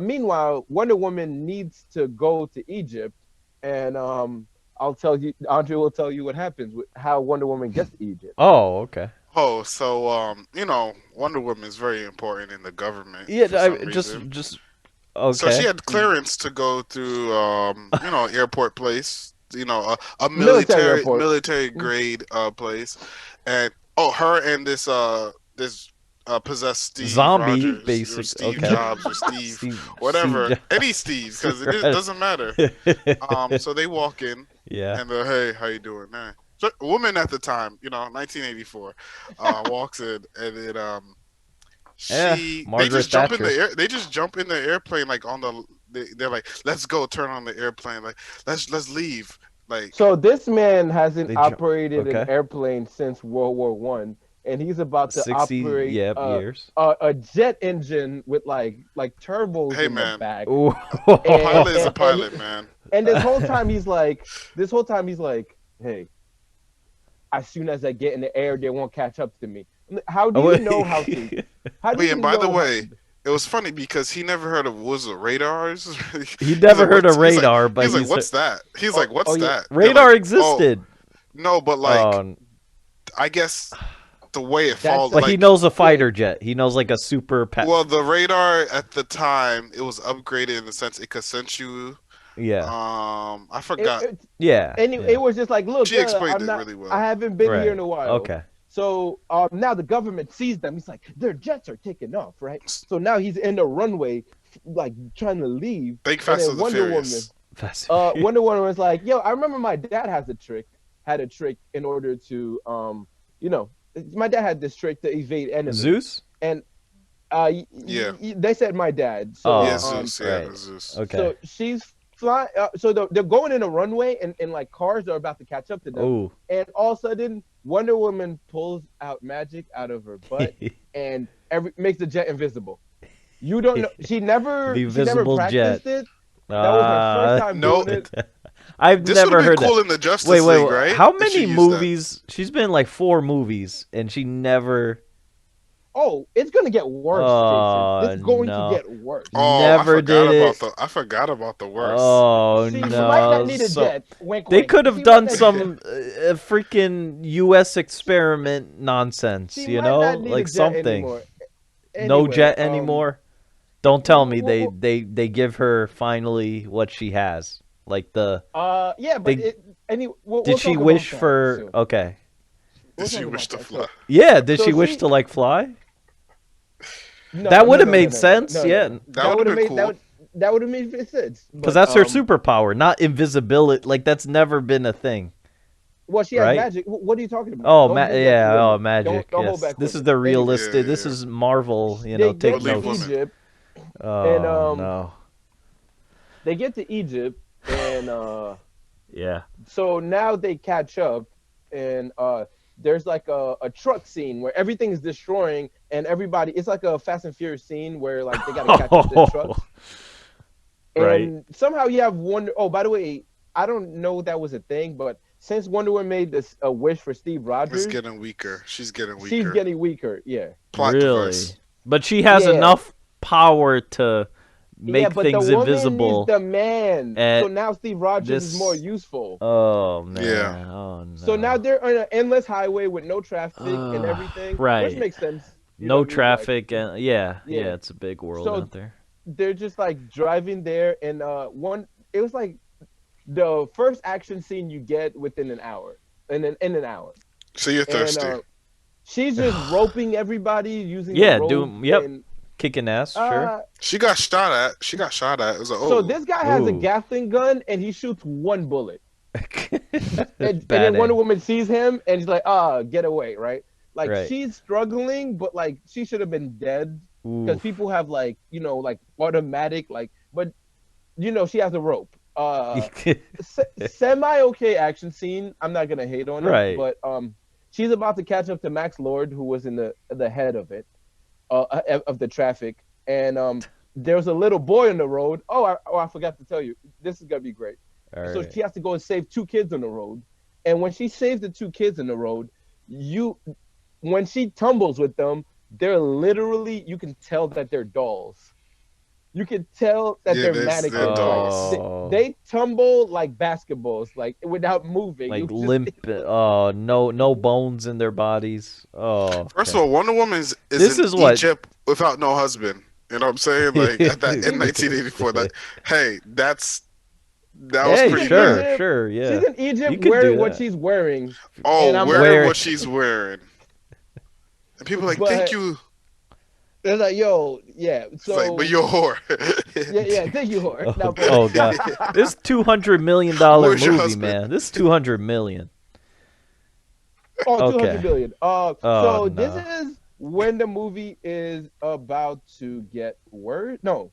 Meanwhile, Wonder Woman needs to go to Egypt, and I'll tell you, Andre will tell you what happens with how Wonder Woman gets to Egypt. Oh, okay. Oh, so Wonder Woman is very important in the government Yeah, for some reason. just So she okay. had clearance to go through, airport place. A Military airport. military grade place, and her and this possess Steve Zombie, Rogers or basic. Steve Okay. Jobs or Steve Steve whatever, any Steve, because Steve it doesn't matter. So they walk in Yeah. and they're, hey, how you doing? Hey. So a woman at the time, 1984, walks in and then Yeah. they Margaret just jump in the Thatcher. air. They just jump in the airplane like they're like, let's go, turn on the airplane, like let's leave, like. So this man hasn't They jump. operated an Okay. airplane since World War One, and he's about to 60, operate yep, years. a jet engine with like turbos Hey in the man, back. Ooh. a And, pilot is a and, pilot, and, man. and this whole time he's like, hey, as soon as I get in the air, they won't catch up to me. How do Oh, you know how to? wait. How do Wait, you and by the know how way, to? it was funny because he never heard of was it radars. He never heard of He's like, radar, but he's like, what's that? He's like, Oh what's yeah. that? They're radar like, oh existed. no, but like Oh, I guess the way it That's falls, but like, he knows a fighter jet. He knows like a super. well, the radar at the time it was upgraded in the sense it could sense you. Yeah. I It, forgot. it, Yeah. and Yeah. it was just like, look, She explained I'm it not. really well. I haven't been here in Right. a while. Okay. So now the government sees them. He's like, their jets are taking off, right? So now he's in the runway, like trying to leave. Think And Fast then and the Wonder Furious. Wonder Woman was like, yo, I remember my dad had a trick in order to, my dad had this trick to evade enemies. Zeus. And Yeah. they said my dad. So, Oh, Yeah, Zeus. Yeah, right. Zeus. Okay. so she's flying. So they're going in a runway, and like cars are about to catch up to them. Oh. And all of a sudden, Wonder Woman pulls out magic out of her butt and makes the jet invisible. You don't know. She never invisible practiced jet. it. That was her first time no. doing it. I've This never would have heard been cool that. in the Justice Wait, League, right? How If she many used that. movies? She's been in like 4 movies, and she never. Oh, it's gonna get worse, Oh, Jason. It's going no. to get worse. Oh, Never did it. I forgot about the worst. Oh She no! might not need a So- jet. Wink, They wink. could have She done might not some need freaking U.S. experiment nonsense, She you might know, not need a like jet something. anymore. No Anyway, jet anymore. Don't tell me wh- they give her finally what she has, like the. Yeah, but They- we'll Did she talk about wish that for? soon. Okay. We'll Did she talk wish about to that. fly? Yeah. Did So she wish she- to like fly? No, That would have no, made no, sense. no, no, Yeah. no. That would have been cool. That would have made sense. Because that's her superpower, not invisibility. Like that's never been a thing. Well, she has right? magic. What are you talking about? Oh, Don't hold back yeah. with Oh, me. magic. Don't yes. hold back This with is me. the Anyway, realistic. Yeah, This yeah. is Marvel. You they know, take get to notes. Woman. Egypt, Oh and, no. they get to Egypt, and Yeah. so now they catch up, and there's like a truck scene where everything is destroying, and everybody. It's like a Fast and Furious scene where like they gotta catch up to the trucks. Right. And somehow you have Wonder. Oh, by the way, I don't know that was a thing, but since Wonder Woman made this a wish for Steve Rogers, It's getting weaker. She's getting weaker. she's getting weaker. Yeah. Plot Really? device. But she has Yeah. enough power to make Yeah, but things the woman invisible. needs the man. And So now Steve Rogers is this- more useful. Oh man. Yeah. Oh no. So now they're on an endless highway with no traffic and Ugh, everything, right. which makes sense. You no know what I mean? Like, traffic and yeah, Yeah. it's a big world So- out there. they're just like driving there, and it was like the first action scene you get within an hour, in an hour. So you're thirsty. And she's just roping everybody using Yeah, the rope, doing- yep. and, Kicking ass, sure. She got shot at. It was like, oh. So this guy has a Ooh. Gatling gun, and he shoots one bullet. And Bad then Wonder aim. Woman sees him, and she's like, get away, right? Like, Right. she's struggling, but, like, she should have been dead. Because Oof. people have, like, like, automatic, like, but, she has a rope. Semi-okay action scene. I'm not going to hate on it. Right. But she's about to catch up to Max Lord, who was in the head of it, of the traffic. And there was a little boy on the road. I forgot to tell you. This is going to be great. All So right. she has to go and save 2 kids on the road. And when she saves the 2 kids on the road, when she tumbles with them, they're literally, you can tell that they're dolls. You can tell that Yeah, they're mannequins. they're Like, dolls. Oh. they tumble like basketballs, like without moving. Like You just- limp. Oh, no bones in their bodies. Oh. First of all, Wonder Woman is This in is what- Egypt without no husband. You know what I'm saying? Like in 1984, like, hey, that was Hey, pretty sure, bad. sure, yeah. She's in You Egypt could do wearing what that. she's wearing. Oh, And I'm wearing like- what she's wearing. And people are like, But- thank you. It's like, yo, yeah. It's like, but So you're a whore. yeah, thank you, whore. Oh, Now, oh god, this $200 million Where's your movie, husband? man. This 200 million. oh, 200 Okay. billion. Oh So this no. is when the movie is about to get worse. No,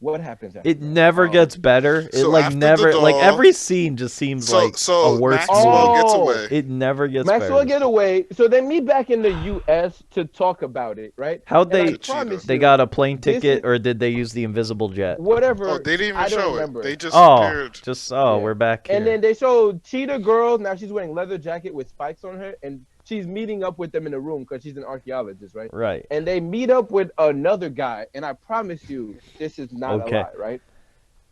what happens after It that? never gets better. It So like after the never like doll, every scene just seems so like a so worse Maxwell movie. gets Oh, away. It never gets better. Maxwell This get time. away. So they meet back in the U.S. to talk about it, right? How'd And I To they? Cheetah. promise They you, got a plane this is ticket, or did they use the invisible jet? Oh, whatever. they didn't even I don't show it. remember. They just Oh, appeared. just Yeah. we're back And then here. they showed Cheetah Girl. Now she's wearing leather jacket with spikes on her, and she's meeting up with them in a room because she's an archaeologist, right? Right. And they meet up with another guy, and I promise you, this is not a Okay. lie, right?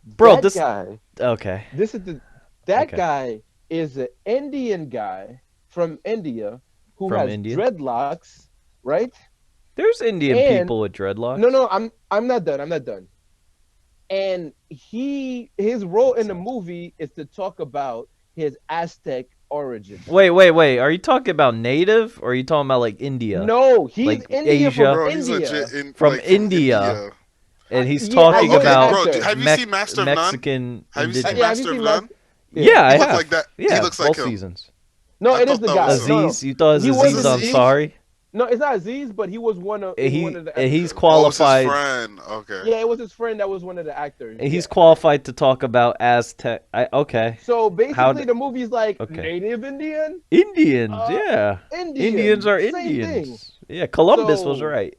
Bro, That this. guy, Okay. this is the that Okay. guy is an Indian guy from India who From has India. dreadlocks, right? There's Indian And people with no, dreadlocks. no, I'm not done. I'm not done. And his role in the movie is to talk about his Aztec origins. Wait. Are you talking about native, or are you talking about like India, No, he's like India from Asia? Bro, he's India. legit in From from India, India. and he's Yeah, I Bro, talking know the okay, about bro. actor. Have you seen Master of None? Mexican Have you seen Yeah, have indigenous. you Master of seen Max? None? Yeah. Yeah, I He looked have. like that. He Yeah, looks like both him. seasons. No, I it is thought the that was guy. him. No, no, Aziz, you thought it was he was Aziz Aziz? Ansari? No, it's not Aziz, but he was one of in one of the He's episodes. Oh, it's his qualified. friend. Okay. Yeah, it was his friend that was one of the actors. He's Yeah. qualified to talk about Aztec. Okay. So How? basically, the movie's like Okay. Native Indian, Indians, uh, yeah. Indians Indian, are same thing. Indians. Yeah, Columbus was So right.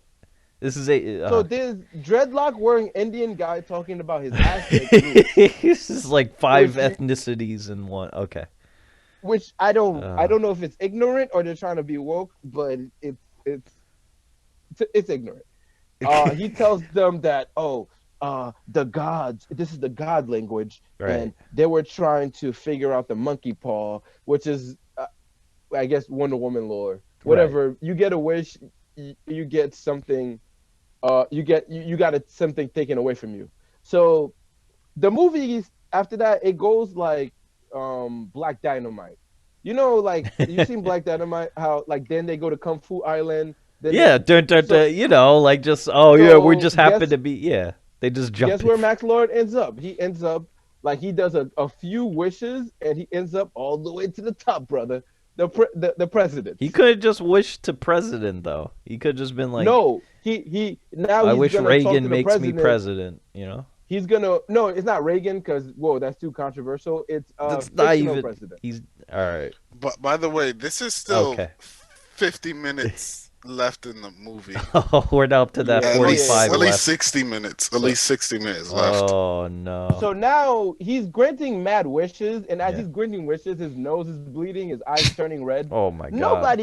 This is a. so this dreadlock wearing Indian guy talking about his Aztec roots, This is like five which ethnicities in one. Okay. which I Uh, don't know if it's ignorant or they're trying to be woke, but it's ignorant. He tells them that the gods, this is the god language, right. and they were trying to figure out the monkey paw, which is I guess Wonder Woman lore. Whatever, you get a wish, you get something, you got something taken away from you. So the movies after that it goes like Black Dynamite. You know, like you seen Black Dynamite? How like then they go to Kung Fu Island. Then Yeah, so you know, like just yeah, we so just happen to be they just jump guess where in. Max Lord ends up? He ends up like he does a few wishes and he ends up all the way to the top, brother. The president. He could have just wished to president though. He could have just been like, No, he now I he's wish gonna talk to Reagan the makes me president. president. You know, He's gonna no, it's not Reagan because whoa, that's too controversial. It's that's not fictional even. president. He's all right. But by the way, this is still Okay. 50 minutes left in the movie. Oh, we're now up to that Yeah, At oh, yeah, least, 45 at least left. 60 minutes. At least 60 minutes left. Oh no. So now he's granting mad wishes, and as Yeah. he's granting wishes, his nose is bleeding, his eyes turning red. Oh my god.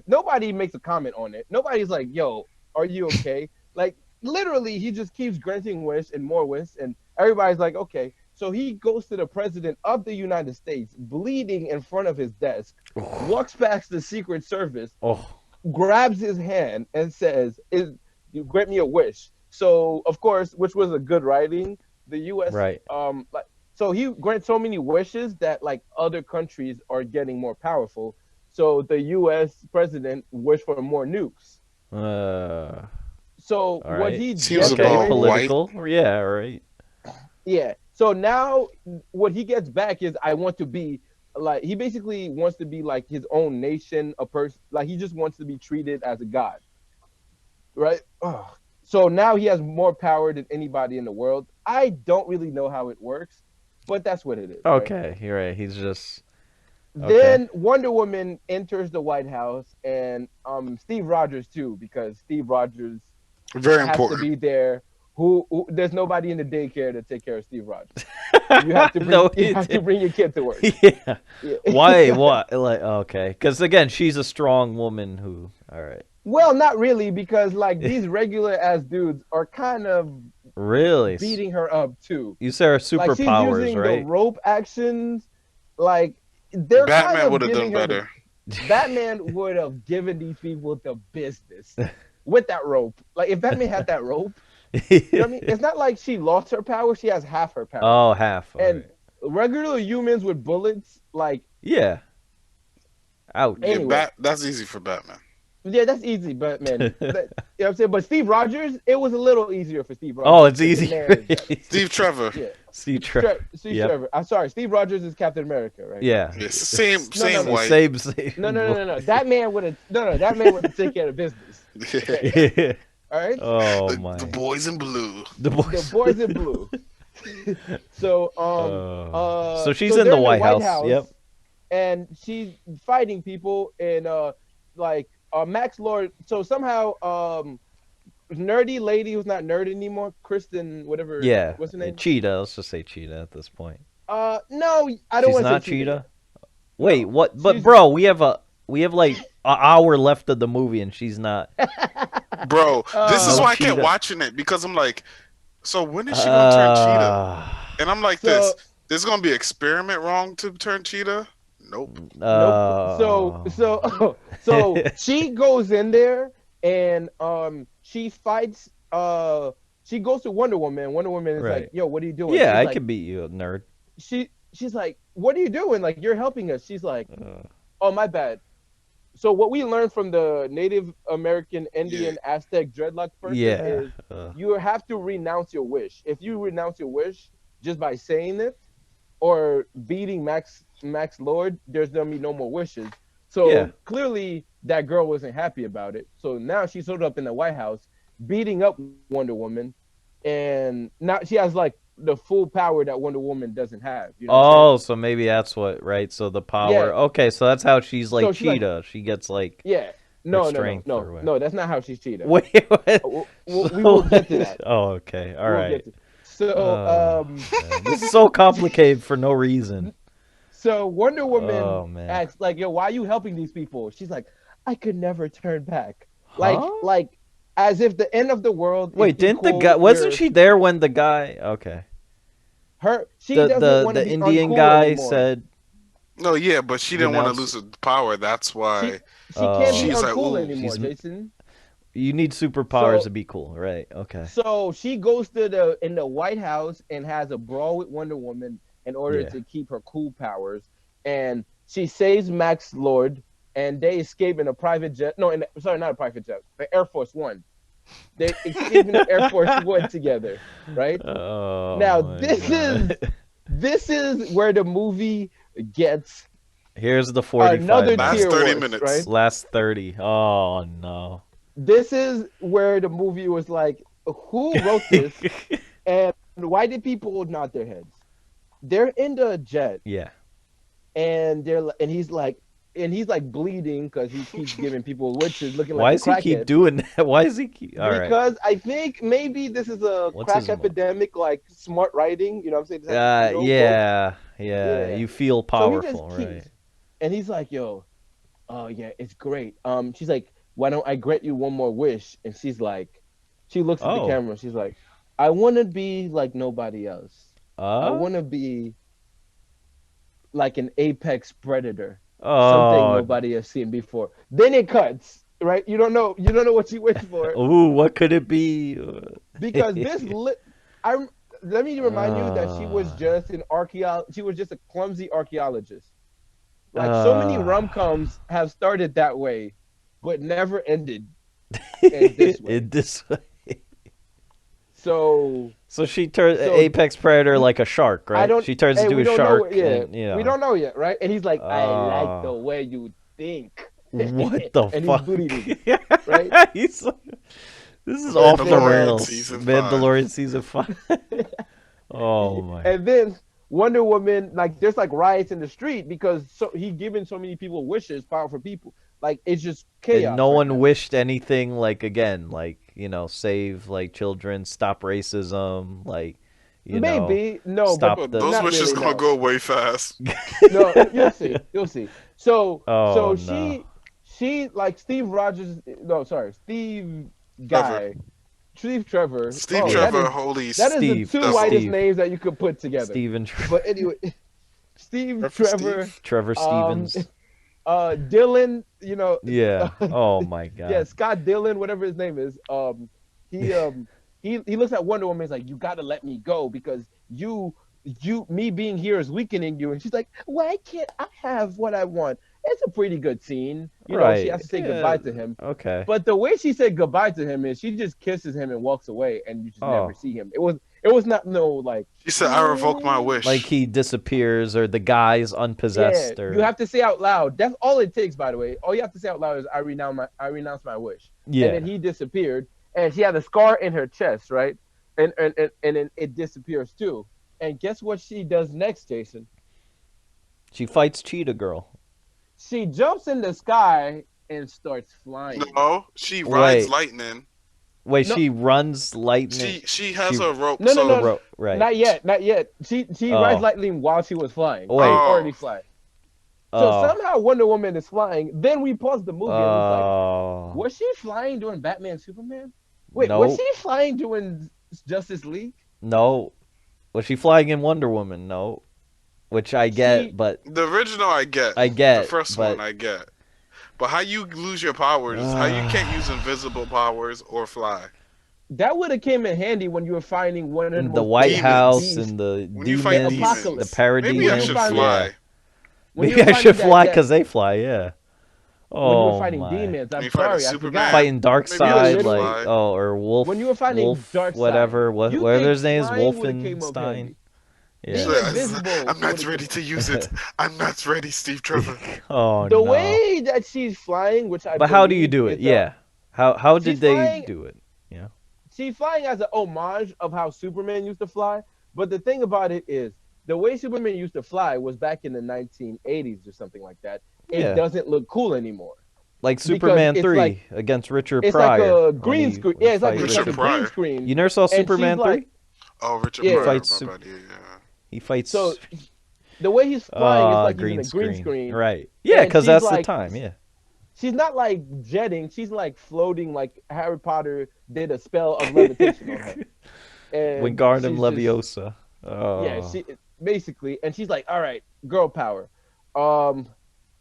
Nobody makes a comment on it. Nobody's like, "Yo, are you okay?" Like literally, he just keeps granting wish and more wish, and everybody's like, "Okay." So he goes to the president of the United States, bleeding in front of his desk, walks past the Secret Service, Oh. grabs his hand, and says, "You grant me a wish." So of course, which was a good writing, the U.S. Right. Like so he grants so many wishes that like other countries are getting more powerful. So the U.S. president wished for more nukes. So All what right. he Seems gets about away with, political. Yeah. Right. yeah. So now what he gets back is I want to be like he basically wants to be like his own nation, a person like he just wants to be treated as a god. Right? Ugh. So now he has more power than anybody in the world. I don't really know how it works, but that's what it is. Right? Okay. You're right. He's just. Then Wonder Woman enters the White House and Steve Rogers too, because Steve Rogers Very has important. to be there. Who there's nobody in the daycare to take care of Steve Rogers. You have to bring, No, you have to bring your kid to work. Yeah. Yeah. Why? What? Like, okay. Because again, she's a strong woman who. All right. Well, not really, because like these regular ass dudes are kind of Really? beating her up too. You say her Like she's superpowers, using right? the rope actions. Like they're kind Batman of would have giving done her better. Batman would have given these people the business with that rope. Like if Batman had that rope, you know what I mean? It's not like she lost her power; she has half her power. Oh, half. All and right. regular humans with bullets, like Yeah. Ouch. Yeah, Anyway. that's easy for Batman. Yeah, that's easy, but man, you know what I'm saying. But Steve Rogers, it was a little easier for Steve Oh, Rogers it's because the easy. man is better. Steve Trevor. Yeah, Steve Trevor. Steve Yep. Trevor. I'm sorry, Steve Rogers is Captain America, right? Yeah. Yes, same No, no, same no, white. no. That man would have That man would have taken care of business. Okay, Yeah. all right. Oh The my. boys in blue. The The boys. boys in blue. So So she's so in they're the in the White White House. Yep. House and she's fighting people and like Max Lord. So somehow nerdy lady who's not nerd anymore, Kristen whatever, Yeah. what's her name? Cheetah. Let's just say Cheetah at this point. No, I don't She's want to say not Cheetah. Cheetah. Yet. Wait, No, what? But she's bro, we have like an hour left of the movie, and she's not. Bro, this is No uh, why I kept Cheetah. watching it because I'm like, so when is she gonna turn cheetah? Uh, And I'm like so this gonna be an experiment wrong to turn cheetah? Nope. nope. uh, So she goes in there and she fights she goes to Wonder Woman. Wonder Woman is like, right. "Yo, what are you doing?" Yeah, She's I like, could beat you, nerd. she's like, "What are you doing? Like, you're helping us." She's like, Uh, "Oh, my bad." So what we learned from the Native American, Yeah. Indian, Aztec dreadlock person yeah. is you have to renounce your wish. If you renounce your wish just by saying it or beating Max Lord, there's gonna be no more wishes. Yeah. So clearly that girl wasn't happy about it. So now she's sort up in the White House beating up Wonder Woman, and now she has like the full power that Wonder Woman doesn't have. You know what I'm saying? Oh, so maybe that's what, right? So the Yeah. power. Okay, so that's how she's like So she's like, Cheetah. She gets like yeah, her no, no, no, strength or no, what? no. That's not how she's cheated. Wait, what? We will get to that. Oh, okay. All We'll right. get to. So, Oh, man. This is so complicated for no reason. so Wonder Oh Woman man. asks, like, "Yo, why are you helping these people?" She's like, "I could never turn back." Huh? Like, as if the end of the world. Wait, is didn't the equal guy? Wasn't where she there when the guy? Okay. she The doesn't the want to the be Indian uncool guy anymore. said No, yeah, but she didn't want to renounce. lose her power. That's She why she can't be Oh, she's like, uncool ooh. anymore, she's. Jason. You need superpowers So to be cool, right? Okay. so she goes to the White House and has a brawl with Wonder Woman in order Yeah. to keep her cool powers, and she saves Max Lord, and they escape in a private jet. No, sorry, not a private jet, the Air Force One. They escape in the Air Force One together, right? Oh Now my god. this is where the movie gets Here's the 45 another Last tier minutes. 30 worse, right? minutes. Last 30. Oh no. This is where the movie was like, who wrote this, and why did people nod their heads? They're in the jet, Yeah. and he's like bleeding because he keeps giving people wishes, looking Why like a does he keep crackhead. doing that? Why is he keep? All right. Because I think maybe this is a What's crack his mo- epidemic, like smart writing. You know what I'm saying? This has, quotes. Yeah. Yeah. Yeah. You feel So he just powerful, keeps, right? and he's like, "Yo, oh yeah, it's great." She's like, "Why don't I grant you one more wish?" And she's like, she looks at the Oh. camera. She's like, "I want to be like nobody else. I Uh. want to be like an apex predator, something Oh. nobody has seen before." Then it cuts, right? You don't know what she wished for Ooh, what could it be? because I let me remind you that she was just an She was just a clumsy archaeologist. Like so many rom-coms have started that way, but never ended in this way. In this way. So So she turns So- apex predator like a shark, right? I don't. She turns hey, into we a don't shark. know yet. And, you know. We don't know yet, right? And he's like, "I like the Oh. way you think." What the and fuck? he's bleeding, right? He's like, this is off the Mandalorian rails. season 5. Mandalorian season 5. Oh my. And then Wonder Woman, like, there's like riots in the street because he giving so many people wishes, powerful people. Like it's just chaos. And no right one now. wished anything like again, like, save like children, stop racism, like, Maybe no, stop but the- Those not wishes really, gonna no. go way fast. No, you'll see. You'll see. So Oh, she like Steve Rogers. No, sorry, Steve guy. Steve Trevor. Steve Oh, Trevor, That holy is the Steve, two devil. whitest Steve. names that you could put together. Steven But anyway, Steve Trevor Trevor. Steve. Stevens. Dylan. Yeah. Oh my god. Yeah, Scott Dillon, whatever his name is. He looks at Wonder Woman. He's like, "You got to let me go because me being here is weakening you." And she's like, "Why can't I have what I want?" it's a pretty good scene. You know, she Right. has to say Yeah. goodbye to him. Okay. But the way she said goodbye to him is she just kisses him and walks away, and you just never Oh. see him. It was not no like. She said, "I revoke my Like wish." he disappears or the guy's Yeah, unpossessed you or have to say out loud. That's all it takes, by the way. All you have to say out loud is I renounce my wish. And then yeah. he disappeared, and she had a scar in her chest, right? And then it disappears too. And guess what she does next, Jason? She fights Cheetah Girl. She jumps in the sky and starts flying. No, she rides Wait. lightning. Wait, No, she runs lightning. She She has a rope. no, no, the no, So right. not yet, not yet. She rides Oh. lightning while she was flying. She Wait. was Oh, already flying. So Oh. somehow Wonder Woman is flying. Then we pause the movie and it's like, Oh. was she flying during Batman Superman? Wait, was No. she flying during Justice League? No. Was she flying in Wonder Woman? No. Which I get, She but the original I get. I The get, first but one I get. But how you lose your powers? How you can't use invisible powers or fly? that would have came in handy when you were finding one of the in the most White dangerous Demons. House beasts. and the When you fight demons, Apocalypse. the Maybe I When you parademons, should find yeah. fly. when you Maybe were I should finding fly that because they fly, yeah. when you were Oh fighting my. demons, When I'm you fight a sorry, I Superman, forgot. Fighting Dark maybe I Side, should literally- like fly. or Wolf, When you were fighting Wolf, Dark whatever, Side, you whatever think his name is, flying would've came up Wolfenstein. handy. Yeah. Being invisible I'm not would've ready come to use it. I'm not ready, Steve Trevor. Oh The no. way that she's flying, which I But how do you believe do is it? Yeah. How did she's they flying- do it? she's flying as an homage of how Superman used to fly. But the thing about it is, the way Superman used to fly was back in the 1980s or something like that. It Yeah. doesn't look cool anymore. Like Because Superman it's 3 like- against Richard It's Pryor. like a when green he screen. would Yeah, it's like, fight it's like a Richard green Pryor. screen. You never saw she's Superman 3? like- Oh, Richard Yeah. Pryor, Fights my bad. Yeah. He fights So the way he's flying is like green he's in a green screen. Right. Yeah, And because she's that's like- the time, yeah. She's not like jetting. She's like floating, like Harry Potter did a spell of levitation on her. And Wingardium she's just- Leviosa. Oh. Yeah, she basically, and she's like, "All right, girl power."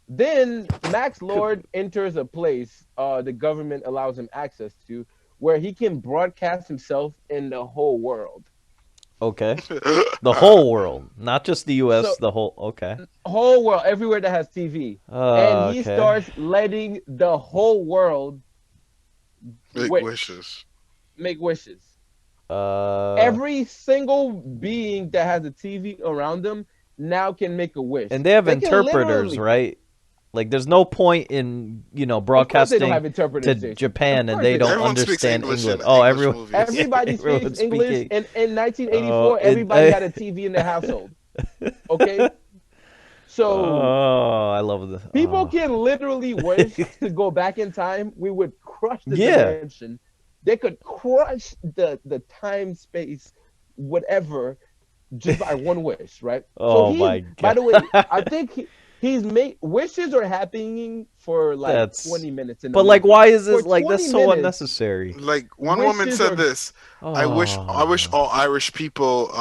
Then Max Lord enters a place the government allows him access to, where he can broadcast himself in the whole world. Okay. The whole world, not just the U.S. So- the whole. Okay. Whole world, everywhere that has TV, and he okay. starts letting the whole world Big Wait. wishes. make wishes. Uh, Every single being that has a TV around them now can make a wish. and they have They can interpreters, literally- right? Like, there's no point in Of course they don't broadcasting have interpreters, to Jason. Japan Of and course they don't Everyone speaks understand English English. in Oh, English everyone. movies. Everybody Everyone speaks English. speaking. In 1984, Oh, everybody had a TV in their household. Okay? So Oh, I love this. people Oh. can literally wish to go back in time. We would crush the Yeah. dimension. They could crush the time, space, whatever, just by one wish, right? Oh, he- my By God. the way, I think he's made wishes are happening for like That's- 20 minutes. But like, why is this For like that's 20 so minutes. unnecessary? Like one woman Wishes said are- this. I wish Oh. all Irish people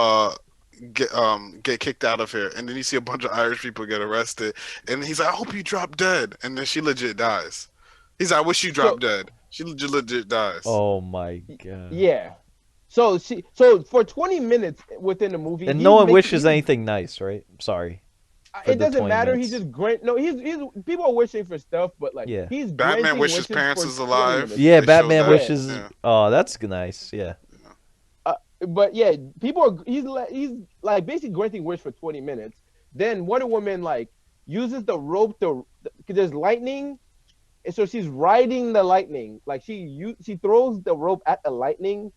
get kicked out of here, and then you see a bunch of Irish people get arrested, and he's like, I hope you drop dead, and then she legit dies. He's like, I wish you drop dead. She legit dies. Oh my god. Yeah. So for 20 minutes within the movie, And he's no one making- wishes he's- anything nice, right? Sorry. for It the doesn't 20 matter. minutes. He's just grant. No, he's people are wishing for stuff, but like Yeah. he's Batman granting wishes wishes parents for is 20 alive. minutes. Yeah, They Batman showed that. wishes. Yeah. Oh, that's nice. Yeah. But yeah, people are he's like basically granting wish for 20 minutes. Then Wonder Woman like uses the rope to because there's lightning, and so she's riding the lightning. Like she throws the rope at the lightning,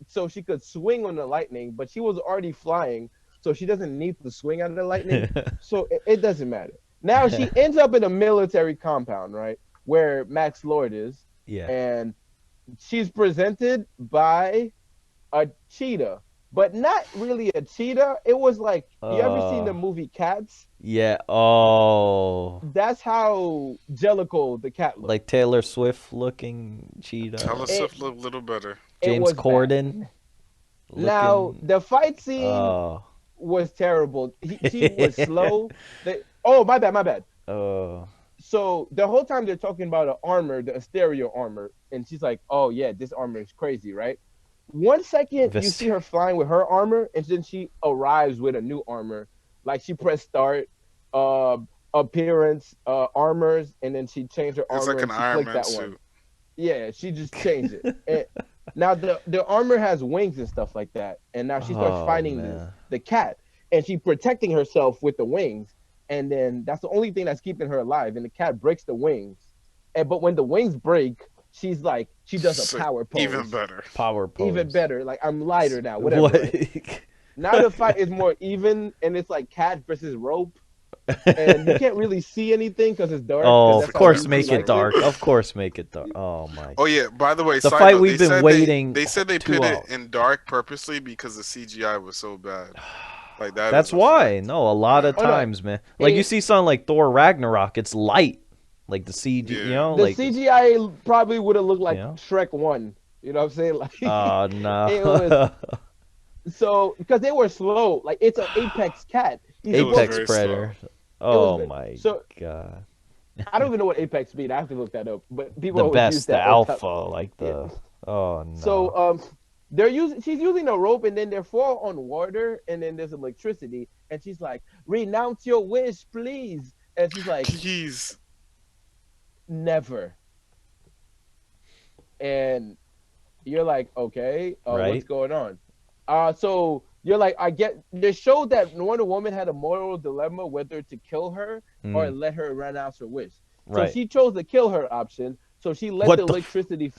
so she could swing on the lightning. But she was already flying, so she doesn't need to swing at the lightning. So it doesn't matter. Now she ends up in a military compound, right, where Max Lord is, Yeah. and she's presented by a cheetah, but not really a cheetah. It was like, you ever seen the movie Cats? Yeah. Oh. That's how Jellicle the cat looked. Like Taylor Swift looking cheetah. Taylor Swift look a little better. It James was bad. Corden. Now looking- the fight scene Oh. was terrible. She was slow. Oh, my bad. Oh. So the whole time they're talking about the armor, the stereo armor, and she's like, "Oh yeah, this armor is crazy, right?" 1 second you see her flying with her armor, and then she arrives with a new armor. Like she pressed start. A appearance, armors, and then she changed her It's armor like an and she Iron clicked Man that one. suit. Yeah, she just changed it. And now the armor has wings and stuff like that. And now she starts Oh fighting man. the cat, and she protecting herself with the wings. And then that's the only thing that's keeping her alive. And the cat breaks the wings. And but when the wings break, she's like she does a So power even pose, better. Power even pose. better. Like I'm lighter now, whatever. What? Right now the fight is more even, and it's like cat versus rope, and you can't really see anything because it's dark. Because Oh, It's of that's how course, extremely DC make it likes it. dark. dark. Of course, make it dark. Oh my. Oh yeah. By the way, The side fight note, we've been waiting they said they put 2 it hours. in dark purposely because the CGI was so bad. Like that That's is a why. fact. No, a lot of Yeah. Oh no, times, man. Like you it, see something like Thor Ragnarok, it's light. Like the CG, Yeah. the like CGI probably would have looked you like know. Shrek One. You know what I'm saying? Like Oh it was no. so because they were slow. Like it's an apex cat. He's It was supposed. Apex very slow. Predator. It was Oh my so. god. I don't even know what apex mean. I have to look that up. But people The always use best, the that on top. alpha, like Yeah. the. Oh So no. they're using. She's using a rope, and then they're fall on water, and then there's electricity, and she's like, "Renounce your wish, please." And she's like, Please. "Never." And you're like, "Okay, what's Right. going on?" So you're like, I get. They showed that Wonder Woman had a moral dilemma whether to kill her or Mm, let her renounce her wish. So right. she chose the kill her option. So she let the What the? electricity.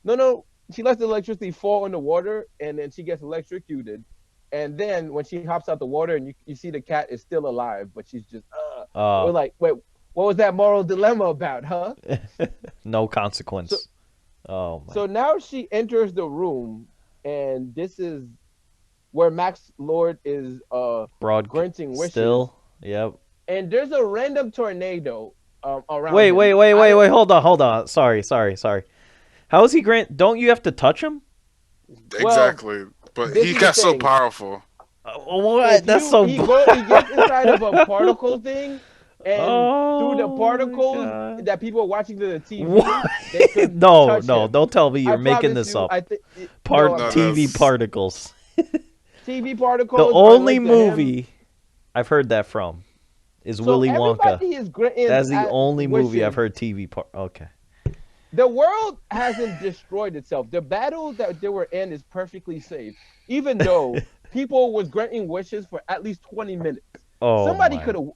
No, no. She lets the electricity fall in the water, and then she gets electrocuted. And then when she hops out the water, and you see the cat is still alive, but she's just. We're Uh, like, wait, what was that moral dilemma about, huh? no So, consequence. Oh my. so now she enters the room, and this is where Max Lord is Broad granting wishes, still. Yep. and there's a random tornado around Wait, him. wait, wait, I wait, don't. wait. Hold on, hold on. Sorry, sorry, sorry. How is he grant? Don't you have to touch him? Well, Exactly. But this he is the got so thing. powerful. What? If That's you so. he gets inside of a particle thing, and through the Oh my particles god. that people are watching to the TV, What? they could No, touch no. him. Don't tell me I you're making promise this you. up. I think no, I'm Part No, telling TV you. that's particles. TV The particles are only linked to him. movie I've heard that from is So Willy Wonka. everybody is granting That's the only movie I've wishes. heard TV part. Okay. The world hasn't destroyed itself. The battle that they were in is perfectly safe, even though people was granting wishes for at least 20 minutes. Oh Somebody could my. have.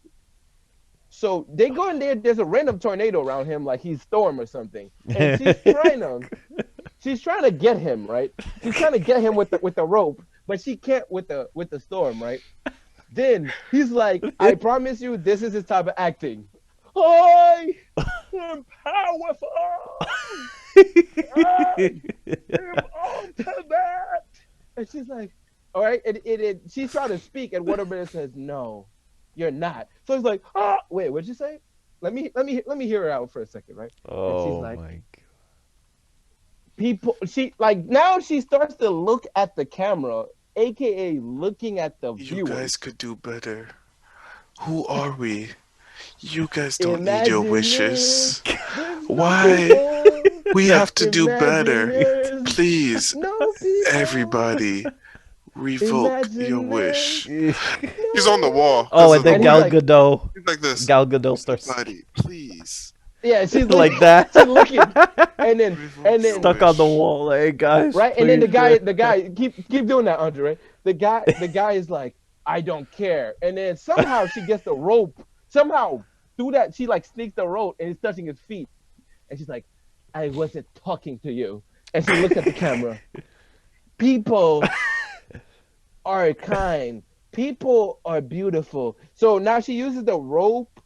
So they go in there. There's a random tornado around him, like he's Storm or something, and she's trying to get him right. She's trying to get him with the rope, but she can't with the storm, right? Then he's like, "I promise you, this is his type of acting. I am powerful. I am ultimate." And she's like, "All right." And she's trying to speak, and one of them says, "No, you're not." So he's like, "Ah, wait, what'd you say? Let me hear her out for a second, right?" And she's Oh like, my. "People." She like now she starts to look at the camera, aka looking at the you guys viewers. could do better. Who are we? You guys don't need your Imagineers, wishes. there's no Why? people. We have to do better. Imagineers, Please, no people. everybody, revoke your Imagineers, wish. God. He's on no the wall people. Oh, because and of the then And he's Gal like, wind. Gadot. He's like this. Gal Gadot starts Everybody, please, yeah, she's like looking, that. she's looking, and then revoke and your then Stuck on the wish. wall. Hey guys, right, and then please. the guy keep doing that, Andre. Right? The guy is like, I don't care, and then somehow she gets the rope. Somehow through that she like sneaks the rope and it's touching his feet, and she's like, I wasn't talking to you, and she looks at the camera. People are kind. People are beautiful. So now she uses the rope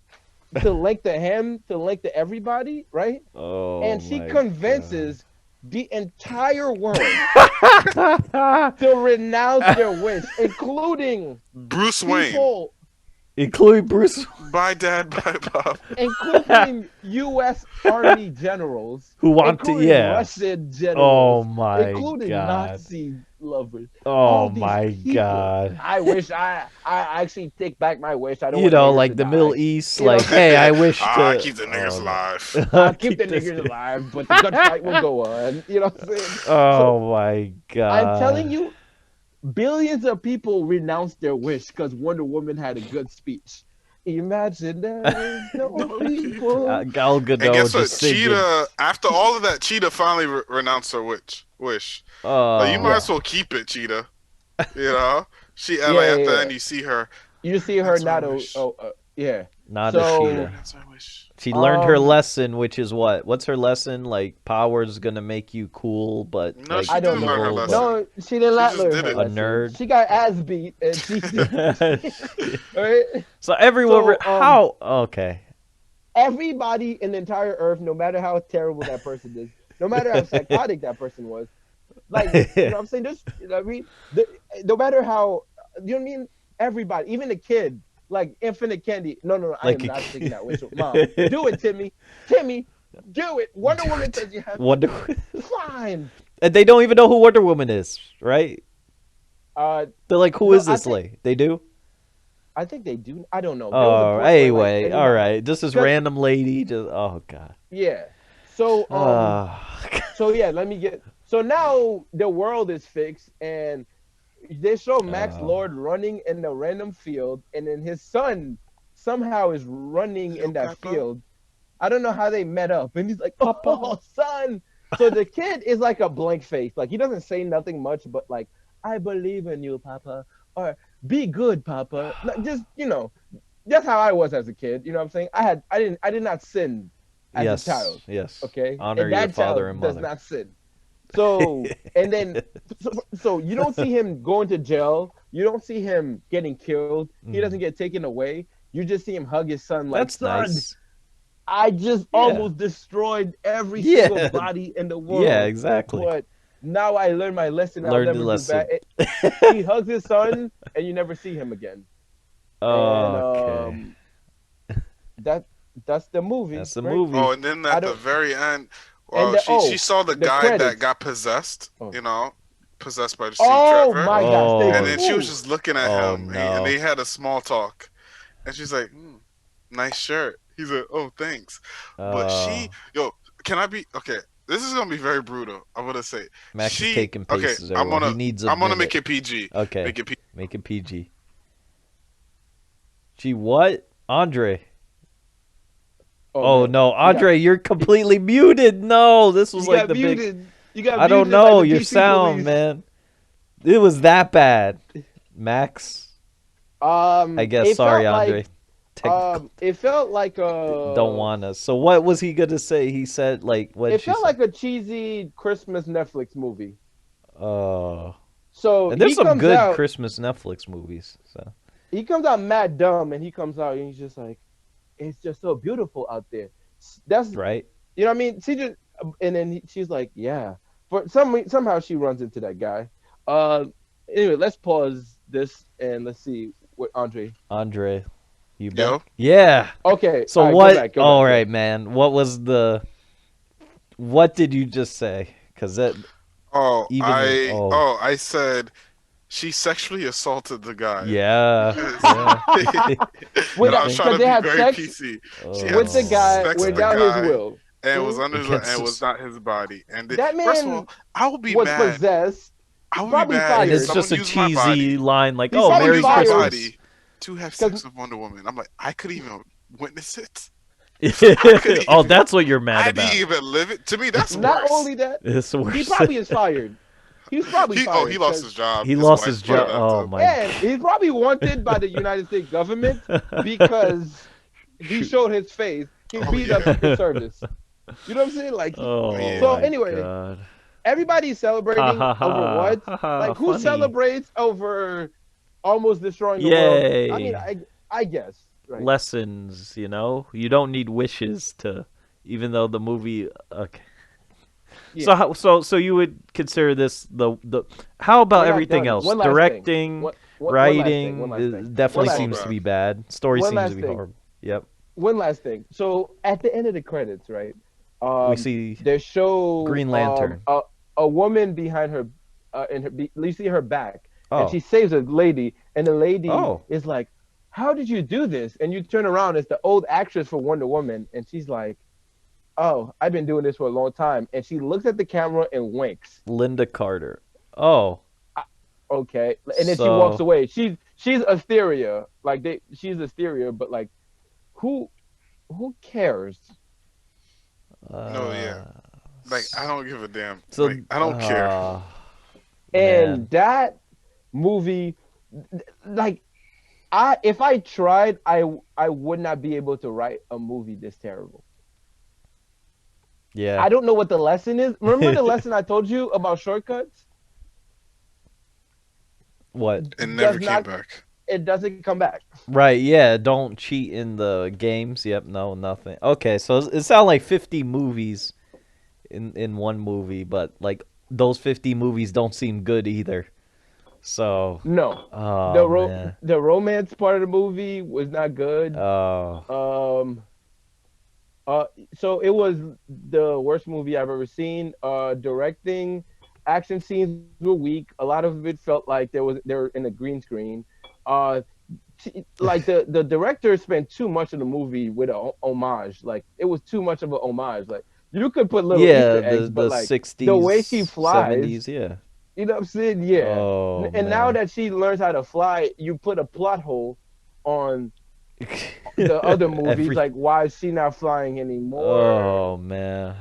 to link to him, to link to everybody, right? Oh And she my convinces the entire world god. to renounce their wish, including Bruce Wayne. people, Including Bruce, Bye, Dad. Bye, Bob. including U.S. Army generals, who want to, including yeah. Russian Oh generals, my including god. Nazi lovers. Oh All these my people. god. I wish I actually take back my wish. I don't You want know, niggers like to the die. Middle East, You know like, what I'm saying? hey, I wish I to. keep the niggas Oh, alive. I'll no. keep the niggers alive, but the gunfight will go on. You know what I'm saying? So Oh my I'm telling god. you, billions of people renounced their wish because Wonder Woman had a good speech. Imagine there is no equal. Gal And Gadot guess what? just singing. Cheetah, after all of that, Cheetah finally renounced her wish. Like, you might Oh, as Yeah, well keep it, Cheetah. You know? She, yeah, like, yeah, at the yeah. end, you see her. You see her That's my not wish. yeah. not a So cheetah. That's my wish. She learned her um, lesson, which is what? What's her lesson? Like, power's gonna make you cool, but No, like she I don't didn't learn her know. evil, but lesson. No, she did She not just learn did her it. a lesson. nerd. She got ass beat, and she all right. So everyone, So how? Okay, everybody in the entire earth, no matter how terrible that person is, no matter how psychotic that person was, like you know what I'm saying. This, you know what I mean, no matter how you know what I mean. Everybody, even the kid, like Infinite Candy. No, no, no. I like am not taking that wish. Mom, do it, Timmy. Timmy, do it. Wonder Woman says you have to Wonder, do it. Fine. and they don't even know who Wonder Woman is, right? Uh, They're like, who no, is this lady? They do. I think they do. I don't know. There was a Oh, point where like anyway, all anybody, right. Just this cause random lady. Just oh god. yeah. So Ah. so yeah. Let me get. So now the world is fixed, and they show Max Oh. Lord running in a random field, and then his son somehow is running Yo, in that Peppa. field. I don't know how they met up, and he's like, Papa. "Oh, son." So the kid is like a blank face. Like he doesn't say nothing much, but like, "I believe in you, Papa," or "Be good, Papa." Like, just that's how I was as a kid. You know what I'm saying? I did not sin as a child. Yes, yes. Okay, Honor and your that father child and does mother. not sin. So and then so you don't see him going to jail. You don't see him getting killed. He doesn't Mhm. get taken away. You just see him hug his son like, That's son, nice. I just Yeah. almost destroyed every single Yeah. body in the Yeah, world. exactly. But now I learned my lesson. I'll Learn the never do bad. lesson. He hugs his son, and you never see him again. And Okay. that that's the movie, That's the right? Oh, movie. and then I at the don't. very end, And well, she saw the the guy that credits. got possessed, Oh, possessed by the Steve oh Trevor, my gosh! They and Oh. then she was ooh. just looking at Oh him, and no. they had a small talk, and she's like, "Nice shirt." He's like, "Oh, thanks," but yo, can I be okay? This is gonna be very brutal. I'm gonna say Max is taking okay. paces, everyone. He needs a I'm gonna make minute. it PG. Okay. Make it PG. Make it PG. Gee, what? Andre. Oh Oh man, no, Andre, you're completely muted. No, this was you like got the big. muted. You got I don't muted by know the your PC sound, police. man. It was that bad, Max. I guess. It Sorry, felt Andre. like Technical. it felt like Don't want us. So what was he gonna say? He said like what did it she felt say? like a cheesy Christmas Netflix movie. Oh, So and there's he some comes good out, Christmas Netflix movies. So mad dumb, and he comes out and he's just like, "It's just so beautiful out there." That's right. you know what I mean. She just and then she's like, "Yeah." For somehow she runs into that guy. Anyway, let's pause this and let's see what Andre. Andre, you back? Yo, Yeah. Okay, So all right, what? go All back. right, man. What was the? What did you just say? Because that even I said she sexually assaulted the guy. yeah, yeah. And I was trying Because to they be had very sex PC. She had with the guy sex with the without his guy, will. and it was under and Against it was his, not his body. And That first of all, man I would be was mad. possessed. I He's would be probably mad and if it's fired. someone just a used my body. cheesy line like, He's "Oh, Someone probably Merry used my fired Christmas." body to have because sex with Wonder Woman. I'm like, I could even witness it. I couldn't Oh, even. that's what you're mad I about. didn't even live it. To me, that's not worse. only that, It's he worse. probably is fired. He's probably fired. He lost his job. He His lost wife his job. fired after Oh him. my And he's probably wanted by the United States government because he showed his face. He Oh beat up yeah. Secret Service. You know what I'm saying? Like, Oh Yeah. so my anyway, god. everybody's Ha celebrating ha over ha. what? Ha ha. Like, who Funny. celebrates over almost destroying the world? I mean, Yay. I guess, right? Lessons, you know? You don't need wishes to even though the movie okay. So Yeah. so you would consider this the how about We're not everything done. else? One last thing. Directing, One last thing. One writing last thing. definitely One It's all last seems thing. to bad. be bad. Story One seems to last be thing. horrible. Yep. One last thing. So at the end of the credits, right? We see They show Green Lantern. a woman behind her, in her. You see her back, and Oh. she saves a lady, and the lady Oh. is like, "How did you do this?" And you turn around, it's the old actress for Wonder Woman, and she's like, "Oh, I've been doing this for a long time," and she looks at the camera and winks. Linda Carter. Oh. Okay, and then she walks So away. she's Asteria. Like she's Asteria, but like who who cares? No, yeah. Uh, Like I don't give a damn. so, Like I don't care. And man, that movie, like I if I tried, I would not be able to write a movie this terrible. yeah. I don't know what the lesson is. Remember the lesson I told you about shortcuts? What? It never Does came not back. it doesn't come back. Right, yeah, don't cheat in the games. Yep, no, nothing. Okay, so it sounds like 50 movies in one movie, but like those 50 movies don't seem good either. So, No. oh man. The romance part of the movie was not good. Oh, Um uh so it was the worst movie I've ever seen. Directing, action scenes were weak. A lot of it felt like they were in a green screen. Uh like the director spent too much of the movie with a homage. Like it was too much of a homage. Like you could put little yeah, Easter the eggs, but the like the 60s, way she flies, 70s, yeah. you know what I'm saying? Yeah. Oh And now man. that she learns how to fly, you put a plot hole on the other movies. Every Like why is she not flying anymore? Oh man.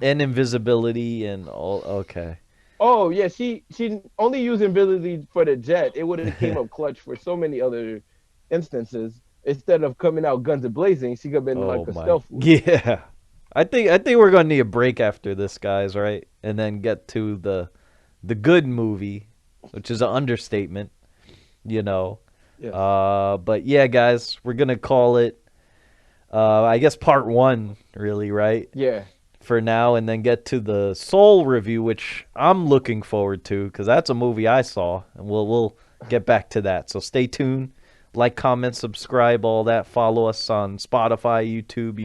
And invisibility and all okay. Oh yeah, she only used invisibility for the jet. It would have came up clutch for so many other instances. Instead of coming out guns a blazing, she could have been Oh like a my. stealth movie. Yeah. I think we're gonna need a break after this, guys, right? And then get to the good movie, which is an understatement, you know. Yes. But yeah, guys, we're gonna call it I guess part one, really, right? Yeah. For now, and then get to the Soul review, which I'm looking forward to because that's a movie I saw, and we'll get back to that. So stay tuned, like, comment, subscribe, all that. Follow us on Spotify, YouTube.